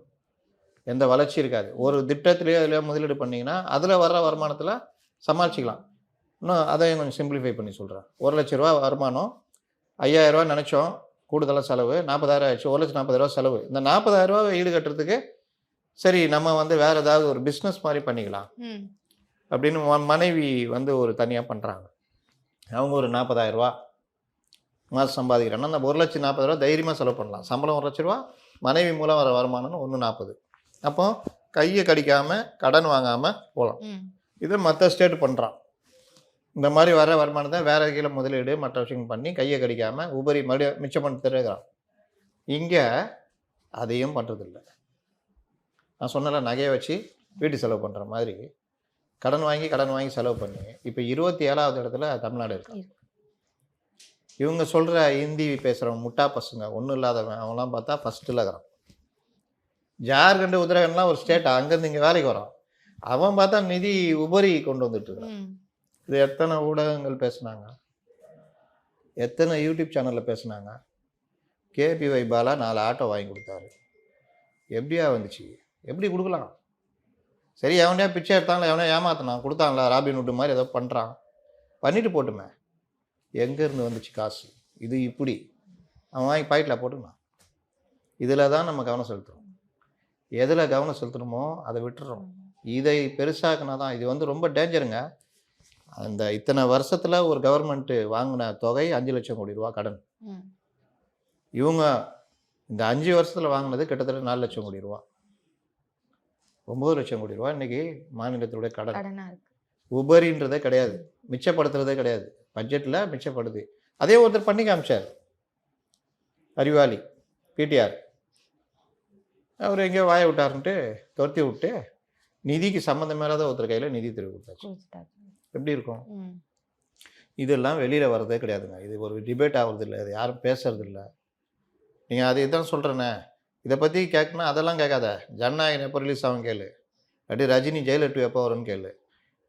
எந்த வளர்ச்சி இருக்காது. ஒரு திட்டத்திலேயோ அதில் முதலீடு பண்ணிங்கன்னா அதில் வர்ற வருமானத்தில் சமாளிச்சிக்கலாம். இன்னும் அதையும் கொஞ்சம் சிம்பிளிஃபை பண்ணி சொல்கிறேன். 1 லட்ச ரூபா வருமானம், 5,000 ரூபா நினச்சோம், கூடுதலாக செலவு 40,000 ஆயிடுச்சு, 1,40,000 ரூபா செலவு. இந்த 40,000 ரூபா ஈடு கட்டுறதுக்கு சரி நம்ம வந்து வேறு ஏதாவது ஒரு பிஸ்னஸ் மாதிரி பண்ணிக்கலாம் அப்படின்னு மனைவி வந்து ஒரு தனியாக பண்ணுறாங்க. அவங்க ஒரு 40,000 ரூபா மாதம் சம்பாதிக்கிறாங்கன்னா அந்த 1,40,000 ரூபா தைரியமாக செலவு பண்ணலாம். சம்பளம் 1 லட்ச ரூபா, மனைவி மூலம் வர வருமானம்னு 1,40,000. அப்போ கையை கடிக்காமல் கடன் வாங்காமல் போகலாம். இது மற்ற ஸ்டேட் பண்ணுறான். இந்த மாதிரி வர வருமானத்தை வேற கீழே முதலீடு மற்ற விஷயங்கள் பண்ணி கையை கடிக்காமல் உபரி மறுபடியும் மிச்சம் பண்ணிட்டு இருக்கிறான். இங்கே அதையும் பண்ணுறதில்லை. நான் சொன்னல, நகையை வச்சு வீட்டு செலவு பண்ணுற மாதிரி கடன் வாங்கி செலவு பண்ணி இப்போ 27வது இடத்துல தமிழ்நாடு இருக்கு. இவங்க சொல்கிற ஹிந்தி பேசுகிறவங்க முட்டா பசங்க, ஒன்றும் இல்லாதவன், அவங்களாம் பார்த்தா ஃபஸ்ட்டில் இருக்கிறான். ஜார்க்கண்டு உத்தரகாண்ட்லாம் ஒரு ஸ்டேட், அங்கேருந்து இங்கே வேலைக்கு வரான். அவன் பார்த்தா நிதி உபரி கொண்டு வந்துட்டு இருக்கான். இது எத்தனை ஊடகங்கள் பேசுனாங்க, எத்தனை யூடியூப் சேனலில் பேசுனாங்க. KPY பாலா 4 ஆட்டோ வாங்கி கொடுத்தாரு. எப்படியா வந்துச்சு? எப்படி கொடுக்கலாம்? சரி, எவனையா பிச்சை எடுத்தாங்களா, எவனையா ஏமாத்தினான், கொடுத்தாங்களா, ராபின்ஹுட் மாதிரி ஏதோ பண்ணுறான், பண்ணிட்டு போட்டுமே. எங்கேருந்து வந்துச்சு காசு? இது இப்படி அவன் வாங்கி பாக்கெட்டில் போட்டுனான். இதில் தான் நம்ம கவனம் செலுத்துகிறோம். எதில் கவனம் செலுத்தணுமோ அதை விட்டுறோம். இதை பெருசாக்குனா தான் இது வந்து ரொம்ப டேஞ்சருங்க. அந்த இத்தனை வருஷத்தில் ஒரு கவர்மெண்ட்டு வாங்கின தொகை 5 லட்சம் கோடி ரூபா கடன். இவங்க இந்த 5 வருஷத்தில் வாங்கினது கிட்டத்தட்ட 4 லட்சம் கோடி ரூபா, 9 லட்சம் கோடி ரூபா இன்னைக்கு மாநிலத்தினுடைய கடன். உபரின்றதே கிடையாது, மிச்சப்படுத்துறதே கிடையாது. பட்ஜெட்டில் மிச்சப்படுது. அதே ஒருத்தர் பண்ணி காமிச்சார், அறிவாளி. பிடிஆர் அவர் எங்கேயோ வாய விட்டாருன்ட்டு துரத்தி விட்டு நிதிக்கு சம்மந்தம் இல்லாத ஒருத்தர் கையில் நிதி திருப்பி கொடுத்தாச்சு. எப்படி இருக்கும்? இதெல்லாம் வெளியில் வர்றதே கிடையாதுங்க. இது ஒரு டிபேட் ஆகுறது இல்லை, இது யாரும் பேசுறது இல்லை. நீங்கள் அதை இதான் சொல்கிறேனே, இதை பற்றி கேட்கணும் அதெல்லாம் கேட்காத. ஜனநாயகன் எப்போ ரிலீஸ் ஆகும் கேளு, இல்லாட்டி ரஜினி ஜெயிலர் 2 எப்போ வரும்னு கேளு,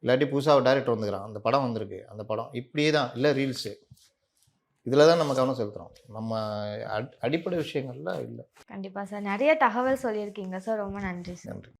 இல்லாட்டி புதுசாக டேரக்டர் வந்துக்கிறான் அந்த படம் வந்திருக்கு அந்த படம் இப்படியே தான், இல்லை ரீல்ஸு, இதில் தான் நம்ம கவனம் செலுத்துகிறோம். நம்ம அடிப்படை விஷயங்கள்லாம் இல்லை. கண்டிப்பாக சார், நிறைய தகவல் சொல்லியிருக்கீங்க சார், ரொம்ப நன்றி சார். நன்றி.